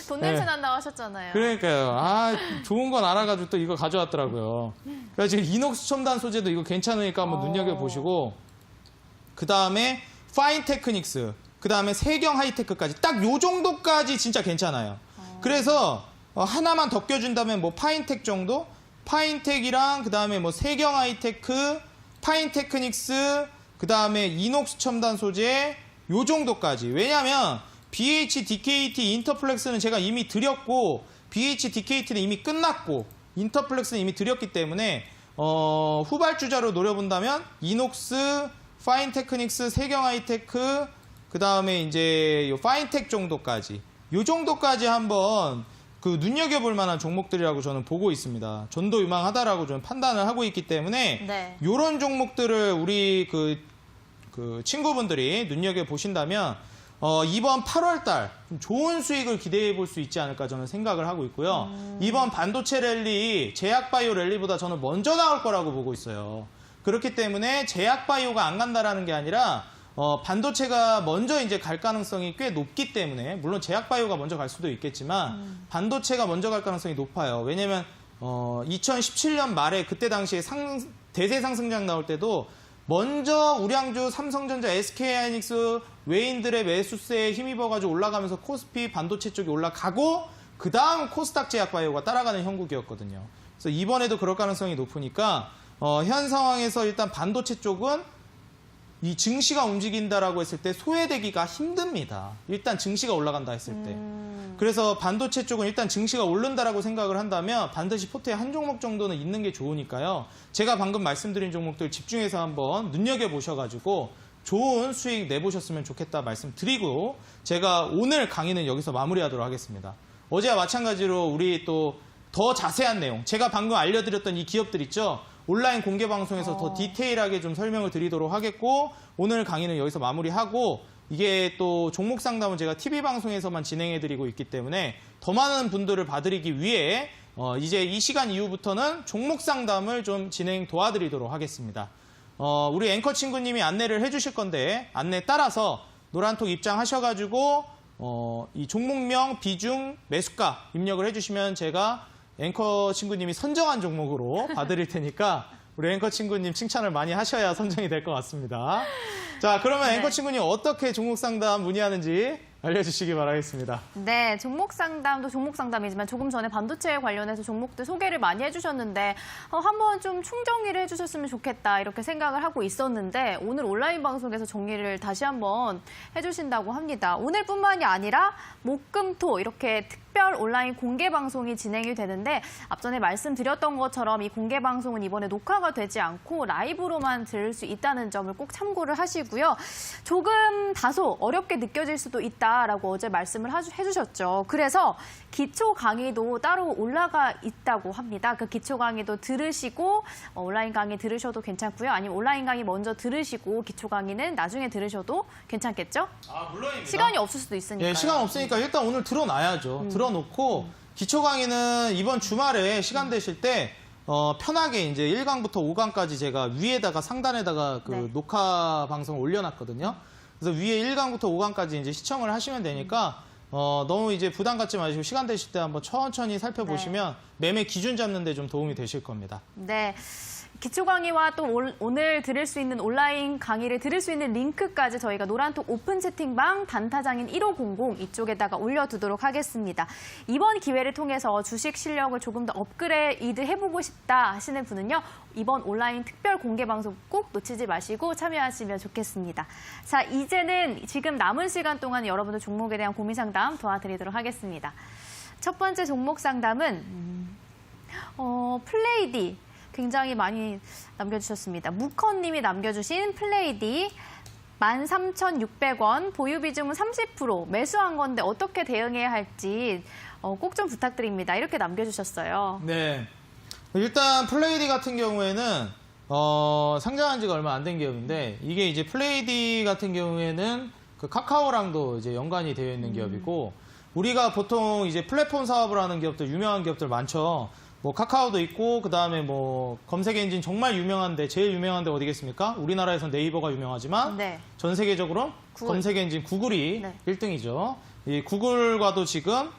돈 냄새 네. 난다고 하셨잖아요. 그러니까요. 좋은 건 알아가지고 또 이거 가져왔더라고요. 그래서 지금 이녹스 첨단 소재도 이거 괜찮으니까 한번 눈여겨보시고, 그 다음에 파인테크닉스, 그 다음에 세경 하이테크까지 딱 요 정도까지 진짜 괜찮아요. 그래서 하나만 더 껴준다면 뭐 파인텍 정도? 파인텍이랑 그 다음에 뭐 세경 하이테크, 파인테크닉스, 그 다음에 이녹스 첨단 소재, 요 정도까지. 왜냐면 BH, DKT, 인터플렉스는 제가 이미 드렸고, BH, DKT는 이미 끝났고, 인터플렉스는 이미 드렸기 때문에 후발주자로 노려본다면 이녹스, 파인테크닉스, 세경 하이테크, 그 다음에 이제 요 파인텍 정도까지, 요 정도까지 한번 그 눈여겨볼 만한 종목들이라고 저는 보고 있습니다. 전도유망하다라고 저는 판단을 하고 있기 때문에 네. 요런 종목들을 우리 그 친구분들이 눈여겨보신다면 이번 8월달 좋은 수익을 기대해 볼 수 있지 않을까 저는 생각을 하고 있고요. 이번 반도체 랠리, 제약바이오 랠리보다 저는 먼저 나올 거라고 보고 있어요. 그렇기 때문에 제약바이오가 안 간다라는 게 아니라 반도체가 먼저 이제 갈 가능성이 꽤 높기 때문에, 물론 제약바이오가 먼저 갈 수도 있겠지만 반도체가 먼저 갈 가능성이 높아요. 왜냐면 2017년 말에 그때 당시에 대세 상승장 나올 때도 먼저 우량주, 삼성전자, SK하이닉스, 외인들의 매수세에 힘입어가지고 올라가면서 코스피 반도체 쪽이 올라가고, 그 다음 코스닥 제약바이오가 따라가는 형국이었거든요. 그래서 이번에도 그럴 가능성이 높으니까 현 상황에서 일단 반도체 쪽은 이 증시가 움직인다라고 했을 때 소외되기가 힘듭니다. 일단 증시가 올라간다 했을 때. 그래서 반도체 쪽은 일단 증시가 오른다라고 생각을 한다면 반드시 포트에 한 종목 정도는 있는 게 좋으니까요. 제가 방금 말씀드린 종목들 집중해서 한번 눈여겨보셔가지고 좋은 수익 내보셨으면 좋겠다 말씀드리고 제가 오늘 강의는 여기서 마무리하도록 하겠습니다. 어제와 마찬가지로 우리 또 더 자세한 내용, 제가 방금 알려드렸던 이 기업들 있죠? 온라인 공개 방송에서 더 디테일하게 좀 설명을 드리도록 하겠고 오늘 강의는 여기서 마무리하고 이게 또 종목 상담은 제가 TV 방송에서만 진행해드리고 있기 때문에 더 많은 분들을 봐드리기 위해 이제 이 시간 이후부터는 종목 상담을 좀 진행 도와드리도록 하겠습니다. 우리 앵커 친구님이 안내를 해주실 건데 안내 따라서 노란톡 입장하셔가지고 이 종목명, 비중, 매수가 입력을 해주시면 제가 앵커 친구님이 선정한 종목으로 봐드릴 테니까 우리 앵커 친구님 칭찬을 많이 하셔야 선정이 될 것 같습니다. 자, 그러면 앵커 친구님 어떻게 종목 상담 문의하는지 알려주시기 바라겠습니다. 네, 종목 상담도 종목 상담이지만 조금 전에 반도체에 관련해서 종목들 소개를 많이 해주셨는데 한번 좀 총정리를 해주셨으면 좋겠다 이렇게 생각을 하고 있었는데 오늘 온라인 방송에서 정리를 다시 한번 해주신다고 합니다. 오늘뿐만이 아니라 목금토 이렇게 특별 온라인 공개 방송이 진행이 되는데 앞전에 말씀드렸던 것처럼 이 공개 방송은 이번에 녹화가 되지 않고 라이브로만 들을 수 있다는 점을 꼭 참고를 하시고요. 조금 다소 어렵게 느껴질 수도 있다라고 어제 말씀을 해주셨죠. 그래서 기초 강의도 따로 올라가 있다고 합니다. 그 기초 강의도 들으시고 온라인 강의 들으셔도 괜찮고요. 아니면 온라인 강의 먼저 들으시고 기초 강의는 나중에 들으셔도 괜찮겠죠? 아, 물론입니다. 시간이 없을 수도 있으니까. 예, 시간 없으니까 일단 오늘 들어놔야죠. 들어놓고 기초 강의는 이번 주말에 시간 되실 때 편하게 이제 1강부터 5강까지 제가 위에다가 상단에다가 그 네. 녹화 방송을 올려놨거든요. 그래서 위에 1강부터 5강까지 이제 시청을 하시면 되니까 너무 이제 부담 갖지 마시고 시간 되실 때 한번 천천히 살펴보시면 매매 기준 잡는 데 좀 도움이 되실 겁니다. 네. 기초 강의와 또 오늘 들을 수 있는 온라인 강의를 들을 수 있는 링크까지 저희가 노란톡 오픈 채팅방 단타장인 1500 이쪽에다가 올려두도록 하겠습니다. 이번 기회를 통해서 주식 실력을 조금 더 업그레이드 해보고 싶다 하시는 분은요. 이번 온라인 특별 공개 방송 꼭 놓치지 마시고 참여하시면 좋겠습니다. 자, 이제는 지금 남은 시간 동안 여러분들 종목에 대한 고민 상담 도와드리도록 하겠습니다. 첫 번째 종목 상담은 플레이디. 굉장히 많이 남겨주셨습니다. 무컨님이 남겨주신 플레이디 13,600원, 보유 비중은 30%, 매수한 건데 어떻게 대응해야 할지 꼭 좀 부탁드립니다. 이렇게 남겨주셨어요. 네. 일단 플레이디 같은 경우에는 상장한 지가 얼마 안 된 기업인데 이게 이제 플레이디 같은 경우에는 그 카카오랑도 이제 연관이 되어 있는 기업이고 우리가 보통 이제 플랫폼 사업을 하는 기업들, 유명한 기업들 많죠. 뭐 카카오도 있고 그다음에 뭐 검색 엔진 정말 유명한데 제일 유명한데 어디겠습니까? 우리나라에선 네이버가 유명하지만 네. 전 세계적으로 구글. 검색 엔진 구글이 네. 1등이죠. 이 구글과도 지금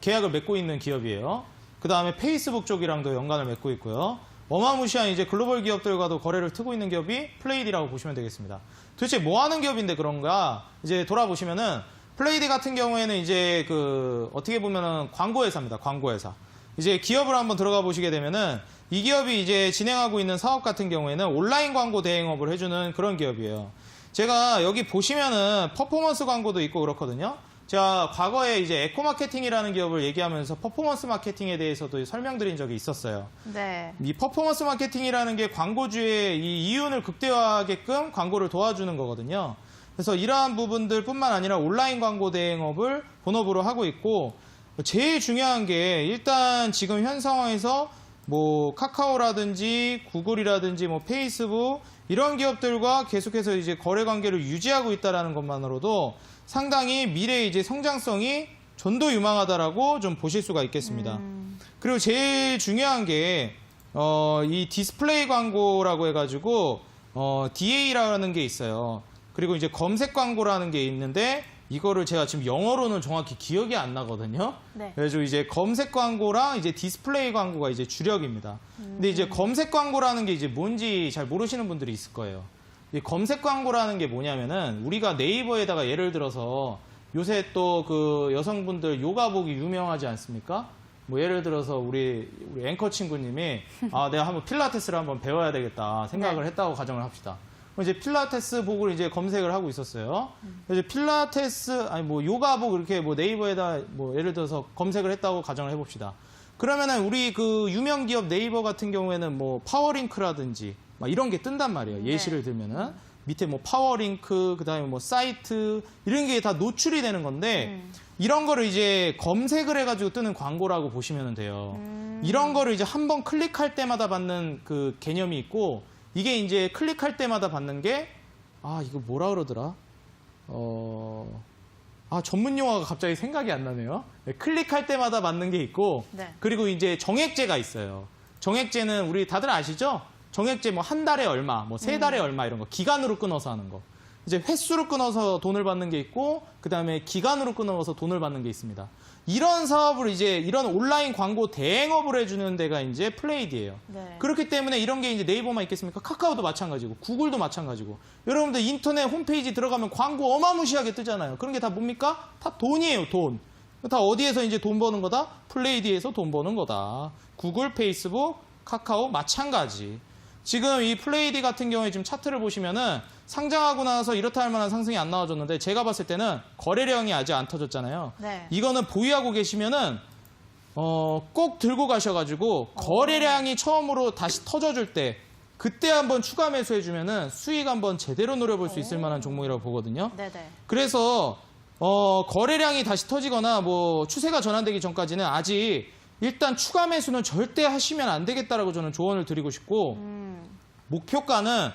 계약을 맺고 있는 기업이에요. 그다음에 페이스북 쪽이랑도 연관을 맺고 있고요. 어마무시한 이제 글로벌 기업들과도 거래를 트고 있는 기업이 플레이디라고 보시면 되겠습니다. 도대체 뭐 하는 기업인데 그런가? 이제 돌아보시면은 플레이디 같은 경우에는 이제 그 어떻게 보면은 광고 회사입니다. 광고 회사. 이제 기업을 한번 들어가 보시게 되면은 이 기업이 이제 진행하고 있는 사업 같은 경우에는 온라인 광고 대행업을 해주는 그런 기업이에요. 제가 여기 보시면은 퍼포먼스 광고도 있고 그렇거든요. 제가 과거에 이제 에코마케팅이라는 기업을 얘기하면서 퍼포먼스 마케팅에 대해서도 설명드린 적이 있었어요. 네. 이 퍼포먼스 마케팅이라는 게 광고주의 이 이윤을 극대화하게끔 광고를 도와주는 거거든요. 그래서 이러한 부분들뿐만 아니라 온라인 광고 대행업을 본업으로 하고 있고 제일 중요한 게 일단 지금 현 상황에서 뭐 카카오라든지 구글이라든지 뭐 페이스북 이런 기업들과 계속해서 이제 거래 관계를 유지하고 있다는 것만으로도 상당히 미래의 이제 성장성이 전도유망하다라고 좀 보실 수가 있겠습니다. 그리고 제일 중요한 게 이 디스플레이 광고라고 해가지고 DA라는 게 있어요. 그리고 이제 검색 광고라는 게 있는데 이거를 제가 지금 영어로는 정확히 기억이 안 나거든요. 네. 그래서 이제 검색 광고랑 이제 디스플레이 광고가 이제 주력입니다. 근데 이제 검색 광고라는 게 이제 뭔지 잘 모르시는 분들이 있을 거예요. 이 검색 광고라는 게 뭐냐면은 우리가 네이버에다가 예를 들어서 요새 또 그 여성분들 요가복이 유명하지 않습니까? 뭐 예를 들어서 우리 앵커 친구님이 내가 한번 필라테스를 한번 배워야 되겠다 생각을 네. 했다고 가정을 합시다. 그럼 이제 필라테스복을 이제 검색을 하고 있었어요. 이제 필라테스 아니 뭐 요가복 이렇게 뭐 네이버에다 뭐 예를 들어서 검색을 했다고 가정을 해봅시다. 그러면은 우리 그 유명 기업 네이버 같은 경우에는 뭐 파워링크라든지 막 이런 게 뜬단 말이에요. 예시를 들면은 밑에 뭐 파워링크 그다음에 뭐 사이트 이런 게 다 노출이 되는 건데 이런 거를 이제 검색을 해가지고 뜨는 광고라고 보시면 돼요. 이런 거를 이제 한번 클릭할 때마다 받는 그 개념이 있고 이게 이제 클릭할 때마다 받는 게 이거 뭐라 그러더라? 전문 용어가 갑자기 생각이 안 나네요. 네, 클릭할 때마다 받는 게 있고, 네. 그리고 이제 정액제가 있어요. 정액제는 우리 다들 아시죠? 정액제 뭐 한 달에 얼마, 뭐 세 달에 얼마 이런 거 기간으로 끊어서 하는 거. 이제 횟수로 끊어서 돈을 받는 게 있고, 그 다음에 기간으로 끊어서 돈을 받는 게 있습니다. 이런 사업을 이제 이런 온라인 광고 대행업을 해주는 데가 이제 플레이디예요. 네. 그렇기 때문에 이런 게 이제 네이버만 있겠습니까? 카카오도 마찬가지고, 구글도 마찬가지고. 여러분들 인터넷 홈페이지 들어가면 광고 어마무시하게 뜨잖아요. 그런 게 다 뭡니까? 다 돈이에요, 돈. 다 어디에서 이제 돈 버는 거다? 플레이디에서 돈 버는 거다. 구글, 페이스북, 카카오 마찬가지. 지금 이 플레이디 같은 경우에 지금 차트를 보시면은 상장하고 나서 이렇다 할 만한 상승이 안 나와줬는데 제가 봤을 때는 거래량이 아직 안 터졌잖아요. 네. 이거는 보유하고 계시면은 꼭 들고 가셔가지고 거래량이 처음으로 다시 터져줄 때 그때 한번 추가 매수해주면은 수익 한번 제대로 노려볼 수 있을 만한 종목이라고 보거든요. 네네. 그래서 거래량이 다시 터지거나 뭐 추세가 전환되기 전까지는 아직 일단 추가 매수는 절대 하시면 안 되겠다라고 저는 조언을 드리고 싶고 목표가는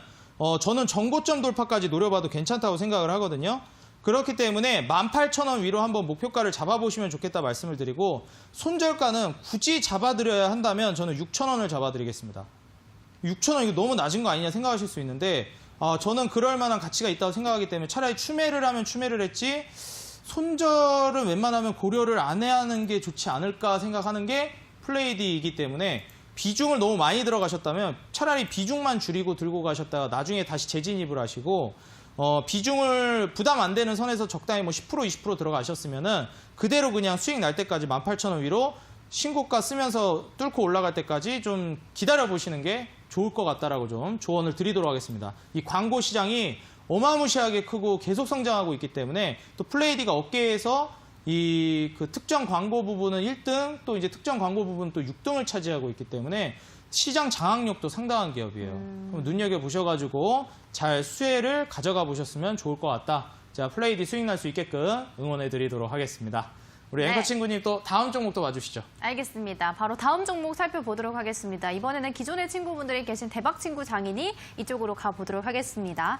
저는 전고점 돌파까지 노려봐도 괜찮다고 생각을 하거든요. 그렇기 때문에 18,000원 위로 한번 목표가를 잡아보시면 좋겠다 말씀을 드리고 손절가는 굳이 잡아드려야 한다면 저는 6,000원을 잡아드리겠습니다. 6,000원 이거 너무 낮은 거 아니냐 생각하실 수 있는데 저는 그럴 만한 가치가 있다고 생각하기 때문에 차라리 추매를 하면 추매를 했지 손절은 웬만하면 고려를 안 해야 하는 게 좋지 않을까 생각하는 게 플레이디이기 때문에 비중을 너무 많이 들어가셨다면 차라리 비중만 줄이고 들고 가셨다가 나중에 다시 재진입을 하시고 비중을 부담 안 되는 선에서 적당히 뭐 10% 20% 들어가셨으면은 그대로 그냥 수익 날 때까지 18,000원 위로 신고가 쓰면서 뚫고 올라갈 때까지 좀 기다려 보시는 게 좋을 것 같다라고 좀 조언을 드리도록 하겠습니다. 이 광고 시장이 어마무시하게 크고 계속 성장하고 있기 때문에 또 플레이디가 업계에서 이 그 특정 광고 부분은 1등 또 이제 특정 광고 부분은 또 6등을 차지하고 있기 때문에 시장 장악력도 상당한 기업이에요. 그럼 눈여겨보셔가지고 잘 수혜를 가져가 보셨으면 좋을 것 같다. 자, 플레이디 수익 날 수 있게끔 응원해 드리도록 하겠습니다. 우리 앵커 네. 친구님 또 다음 종목도 봐주시죠. 알겠습니다. 바로 다음 종목 살펴보도록 하겠습니다. 이번에는 기존의 친구분들이 계신 대박 친구 장인이 이쪽으로 가보도록 하겠습니다.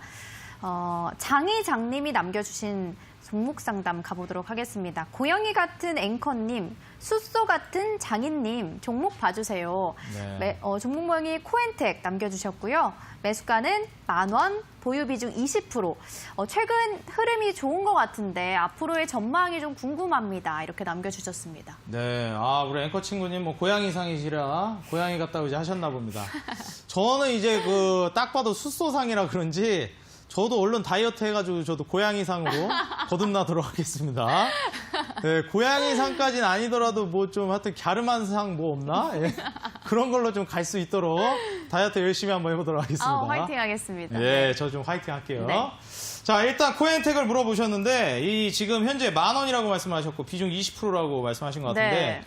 장이장님이 남겨주신 종목 상담 가보도록 하겠습니다. 고양이 같은 앵커님, 숫소 같은 장인님 종목 봐주세요. 네. 종목 모양이 코엔텍 남겨주셨고요. 매수가는 10,000원, 보유 비중 20%. 최근 흐름이 좋은 것 같은데 앞으로의 전망이 좀 궁금합니다. 이렇게 남겨주셨습니다. 네, 우리 앵커 친구님 뭐 고양이상이시라 고양이 같다고 이제 하셨나 봅니다. 저는 이제 그 딱 봐도 숫소상이라 그런지 저도 얼른 다이어트 해가지고 저도 고양이상으로 거듭나도록 하겠습니다. 네, 고양이상까지는 아니더라도 뭐 좀 하여튼 갸름한 상 뭐 없나? 예, 그런 걸로 좀 갈 수 있도록 다이어트 열심히 한번 해보도록 하겠습니다. 화이팅 하겠습니다. 예, 저 좀 화이팅 할게요. 네. 자, 일단 코엔텍을 물어보셨는데 이 지금 현재 10,000원이라고 말씀하셨고 비중 20%라고 말씀하신 것 같은데 네.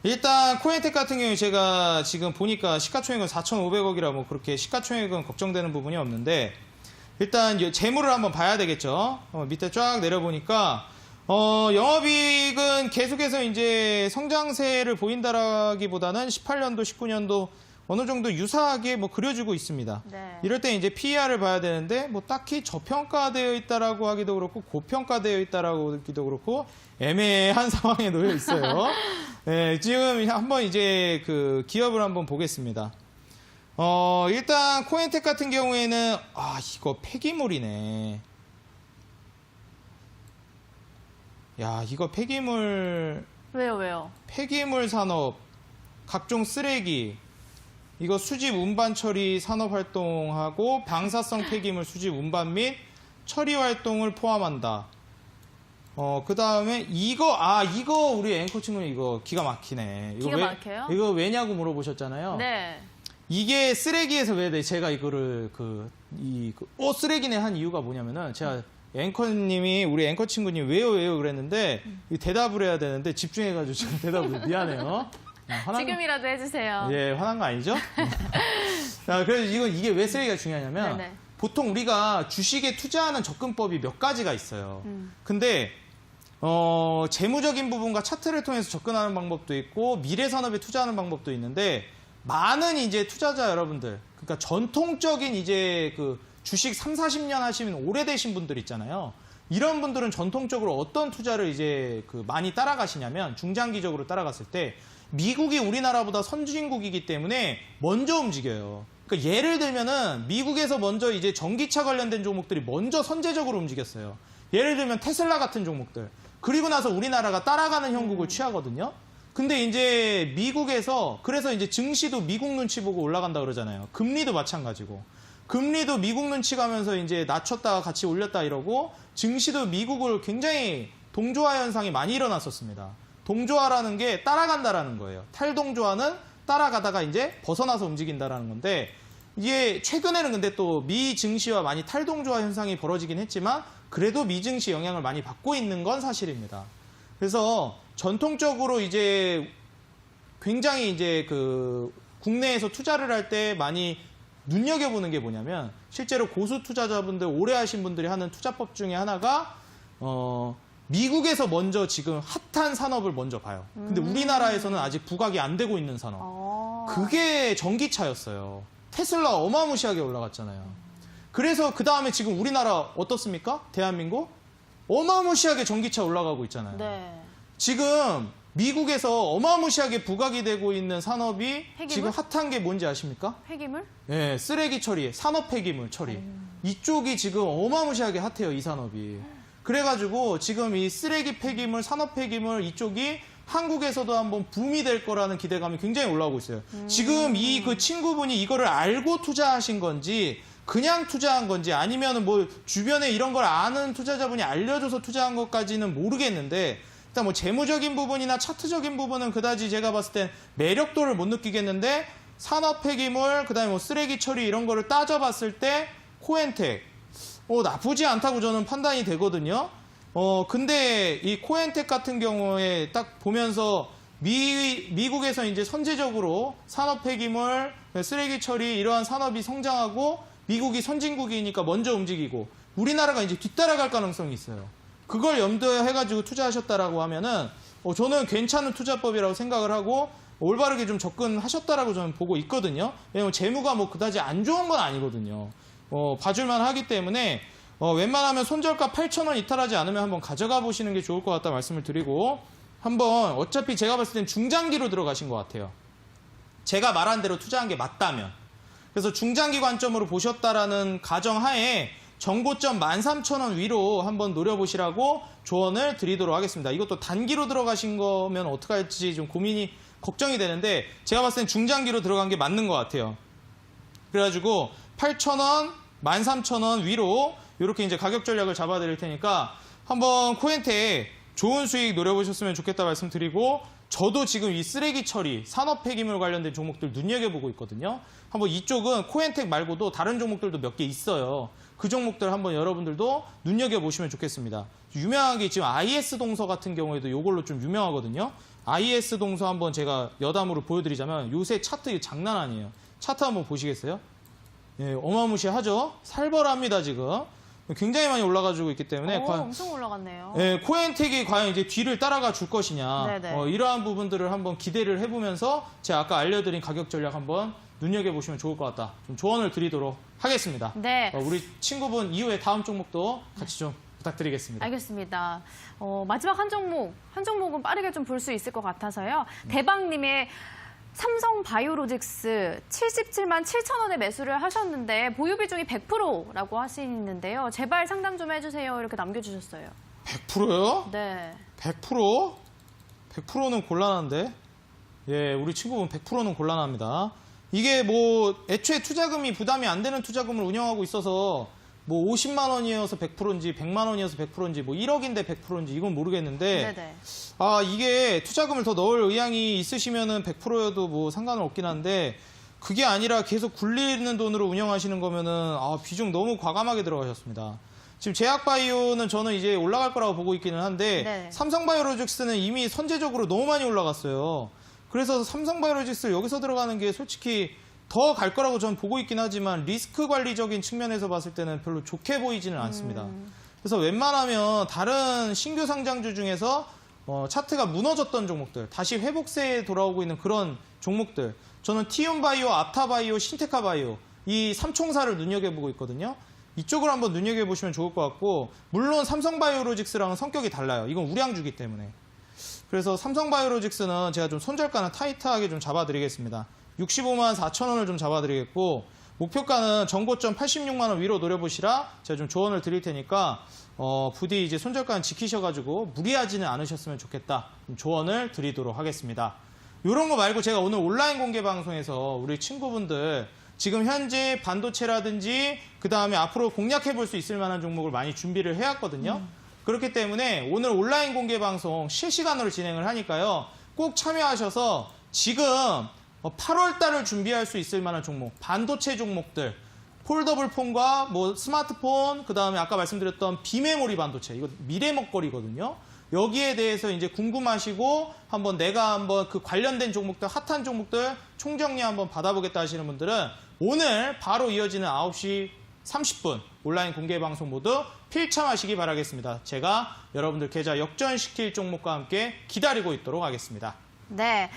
일단 코엔텍 같은 경우에 제가 지금 보니까 시가총액은 4,500억이라 뭐 그렇게 시가총액은 걱정되는 부분이 없는데 일단 재물을 한번 봐야 되겠죠. 밑에 쫙 내려보니까 영업이익은 계속해서 이제 성장세를 보인다라기보다는 18년도, 19년도 어느 정도 유사하게 뭐 그려지고 있습니다. 네. 이럴 때 이제 PER을 봐야 되는데 뭐 딱히 저평가되어 있다라고 하기도 그렇고 고평가되어 있다라고 하기도 그렇고 애매한 상황에 놓여 있어요. 네, 지금 한번 이제 그 기업을 한번 보겠습니다. 일단 코엔텍 같은 경우에는 이거 폐기물이네. 야, 이거 폐기물 폐기물 산업, 각종 쓰레기, 이거 수집 운반 처리 산업 활동하고 방사성 폐기물 수집 운반 및 처리 활동을 포함한다. 그 다음에 이거 우리 앵커 친구는 이거 기가 막히네. 이거 기가 막혀요? 이거 왜냐고 물어보셨잖아요. 네. 이게 쓰레기에서 왜 제가 이거를 쓰레기네 한 이유가 뭐냐면은 제가 앵커님이 우리 앵커 친구님 왜요 그랬는데 대답을 해야 되는데 집중해가지고 지금 대답을 미안해요. 지금이라도 해주세요. 예, 화난 거 아니죠? 그래서 이게 왜 쓰레기가 중요하냐면 네네. 보통 우리가 주식에 투자하는 접근법이 몇 가지가 있어요. 근데 재무적인 부분과 차트를 통해서 접근하는 방법도 있고 미래 산업에 투자하는 방법도 있는데 많은 이제 투자자 여러분들, 그러니까 전통적인 이제 그 주식 3, 40년 하시면 오래되신 분들 있잖아요. 이런 분들은 전통적으로 어떤 투자를 이제 많이 따라가시냐면 중장기적으로 따라갔을 때 미국이 우리나라보다 선진국이기 때문에 먼저 움직여요. 그러니까 예를 들면은 미국에서 먼저 이제 전기차 관련된 종목들이 먼저 선제적으로 움직였어요. 예를 들면 테슬라 같은 종목들. 그리고 나서 우리나라가 따라가는 형국을 취하거든요. 근데 이제 미국에서 그래서 이제 증시도 미국 눈치 보고 올라간다 그러잖아요. 금리도 마찬가지고. 금리도 미국 눈치 가면서 이제 낮췄다가 같이 올렸다 이러고 증시도 미국을 굉장히 동조화 현상이 많이 일어났었습니다. 동조화라는 게 따라간다라는 거예요. 탈동조화는 따라가다가 이제 벗어나서 움직인다라는 건데 이게 최근에는 근데 또 미 증시와 많이 탈동조화 현상이 벌어지긴 했지만 그래도 미 증시 영향을 많이 받고 있는 건 사실입니다. 그래서 전통적으로 이제 굉장히 이제 국내에서 투자를 할 때 많이 눈여겨보는 게 뭐냐면 실제로 고수 투자자분들 오래 하신 분들이 하는 투자법 중에 하나가 미국에서 먼저 지금 핫한 산업을 먼저 봐요. 근데 우리나라에서는 아직 부각이 안 되고 있는 산업. 그게 전기차였어요. 테슬라 어마무시하게 올라갔잖아요. 그래서 그 다음에 지금 우리나라 어떻습니까? 대한민국? 어마무시하게 전기차 올라가고 있잖아요. 네. 지금 미국에서 어마무시하게 부각이 되고 있는 산업이 폐기물? 지금 핫한 게 뭔지 아십니까? 폐기물? 네, 쓰레기 처리, 산업 폐기물 처리. 이쪽이 지금 어마무시하게 핫해요, 이 산업이. 그래가지고 지금 이 쓰레기 폐기물, 산업 폐기물 이쪽이 한국에서도 한번 붐이 될 거라는 기대감이 굉장히 올라오고 있어요. 지금 이 친구분이 이거를 알고 투자하신 건지 그냥 투자한 건지 아니면 뭐 주변에 이런 걸 아는 투자자분이 알려줘서 투자한 것까지는 모르겠는데 일단 뭐 재무적인 부분이나 차트적인 부분은 그다지 제가 봤을 땐 매력도를 못 느끼겠는데 산업 폐기물, 그다음에 뭐 쓰레기 처리 이런 거를 따져봤을 때 코엔텍 나쁘지 않다고 저는 판단이 되거든요. 근데 이 코엔텍 같은 경우에 딱 보면서 미국에서 이제 선제적으로 산업 폐기물, 쓰레기 처리 이러한 산업이 성장하고 미국이 선진국이니까 먼저 움직이고 우리나라가 이제 뒤따라갈 가능성이 있어요. 그걸 염두에 해가지고 투자하셨다라고 하면은 저는 괜찮은 투자법이라고 생각을 하고 올바르게 좀 접근하셨다라고 저는 보고 있거든요. 왜냐면 재무가 뭐 그다지 안 좋은 건 아니거든요. 봐줄만 하기 때문에 웬만하면 손절가 8,000원 이탈하지 않으면 한번 가져가 보시는 게 좋을 것 같다 말씀을 드리고 한번 어차피 제가 봤을 땐 중장기로 들어가신 것 같아요. 제가 말한 대로 투자한 게 맞다면. 그래서 중장기 관점으로 보셨다라는 가정하에 정고점 13,000원 위로 한번 노려보시라고 조언을 드리도록 하겠습니다. 이것도 단기로 들어가신 거면 어떻게 할지 좀 걱정이 되는데 제가 봤을 땐 중장기로 들어간 게 맞는 것 같아요. 그래가지고 8,000원, 13,000원 위로 이렇게 이제 가격 전략을 잡아드릴 테니까 한번 코엔텍 좋은 수익 노려보셨으면 좋겠다 말씀드리고 저도 지금 이 쓰레기 처리, 산업 폐기물 관련된 종목들 눈여겨보고 있거든요. 한번 이쪽은 코엔텍 말고도 다른 종목들도 몇 개 있어요. 그 종목들 한번 여러분들도 눈여겨보시면 좋겠습니다. 유명하게 지금 IS 동서 같은 경우에도 이걸로 좀 유명하거든요. IS 동서 한번 제가 여담으로 보여드리자면 요새 차트 장난 아니에요. 차트 한번 보시겠어요? 예, 어마무시하죠? 살벌합니다, 지금. 굉장히 많이 올라가지고 있기 때문에. 엄청 올라갔네요. 예, 코엔텍이 과연 이제 뒤를 따라가 줄 것이냐. 이러한 부분들을 한번 기대를 해보면서 제가 아까 알려드린 가격 전략 한번 눈여겨보시면 좋을 것 같다. 좀 조언을 드리도록 하겠습니다. 네. 우리 친구분 이후에 다음 종목도 같이 좀 부탁드리겠습니다. 알겠습니다. 마지막 한 종목은 빠르게 좀 볼 수 있을 것 같아서요. 대박님의 삼성 바이오로직스 77만 7천 원에 매수를 하셨는데 보유 비중이 100%라고 하시는데요. 제발 상담 좀 해주세요. 이렇게 남겨주셨어요. 100%요? 네. 100%? 100%는 곤란한데? 예, 우리 친구분 100%는 곤란합니다. 이게 뭐 애초에 투자금이 부담이 안 되는 투자금을 운영하고 있어서 뭐 50만 원이어서 100%인지 100만 원이어서 100%인지 뭐 1억인데 100%인지 이건 모르겠는데 네네. 이게 투자금을 더 넣을 의향이 있으시면은 100%여도 뭐 상관은 없긴 한데 그게 아니라 계속 굴리는 돈으로 운영하시는 거면은 비중 너무 과감하게 들어가셨습니다. 지금 제약바이오는 저는 이제 올라갈 거라고 보고 있기는 한데 네. 삼성바이오로직스는 이미 선제적으로 너무 많이 올라갔어요. 그래서 삼성바이오로직스 여기서 들어가는 게 솔직히 더 갈 거라고 저는 보고 있긴 하지만 리스크 관리적인 측면에서 봤을 때는 별로 좋게 보이지는 않습니다. 그래서 웬만하면 다른 신규 상장주 중에서 차트가 무너졌던 종목들, 다시 회복세에 돌아오고 있는 그런 종목들, 저는 티움바이오, 아타바이오, 신테카바이오 이 삼총사를 눈여겨보고 있거든요. 이쪽을 한번 눈여겨보시면 좋을 것 같고 물론 삼성바이오로직스랑은 성격이 달라요. 이건 우량주기 때문에. 그래서 삼성바이오로직스는 제가 좀 손절가는 타이트하게 좀 잡아드리겠습니다. 65만 4천 원을 좀 잡아드리겠고 목표가는 전고점 86만 원 위로 노려보시라 제가 좀 조언을 드릴 테니까 부디 이제 손절가는 지키셔가지고 무리하지는 않으셨으면 좋겠다. 좀 조언을 드리도록 하겠습니다. 이런 거 말고 제가 오늘 온라인 공개 방송에서 우리 친구분들 지금 현재 반도체라든지 그 다음에 앞으로 공략해 볼 수 있을 만한 종목을 많이 준비를 해왔거든요. 그렇기 때문에 오늘 온라인 공개 방송 실시간으로 진행을 하니까요. 꼭 참여하셔서 지금 8월 달을 준비할 수 있을 만한 종목, 반도체 종목들, 폴더블 폰과 뭐 스마트폰, 그 다음에 아까 말씀드렸던 비메모리 반도체, 이거 미래 먹거리거든요. 여기에 대해서 이제 궁금하시고 내가 한번 그 관련된 종목들, 핫한 종목들 총정리 한번 받아보겠다 하시는 분들은 오늘 바로 이어지는 9시 30분 온라인 공개 방송 모두 필참하시기 바라겠습니다. 제가 여러분들 계좌 역전시킬 종목과 함께 기다리고 있도록 하겠습니다. 네.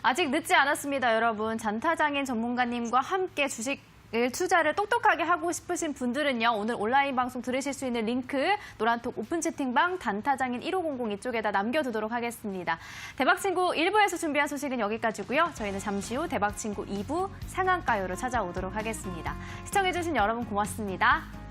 아직 늦지 않았습니다, 여러분. 잔타장인 전문가님과 함께 주식을 투자를 똑똑하게 하고 싶으신 분들은요. 오늘 온라인 방송 들으실 수 있는 링크 노란톡 오픈 채팅방 단타장인 1500 이쪽에다 남겨두도록 하겠습니다. 대박친구 1부에서 준비한 소식은 여기까지고요. 저희는 잠시 후 대박친구 2부 상한가요로 찾아오도록 하겠습니다. 시청해주신 여러분 고맙습니다.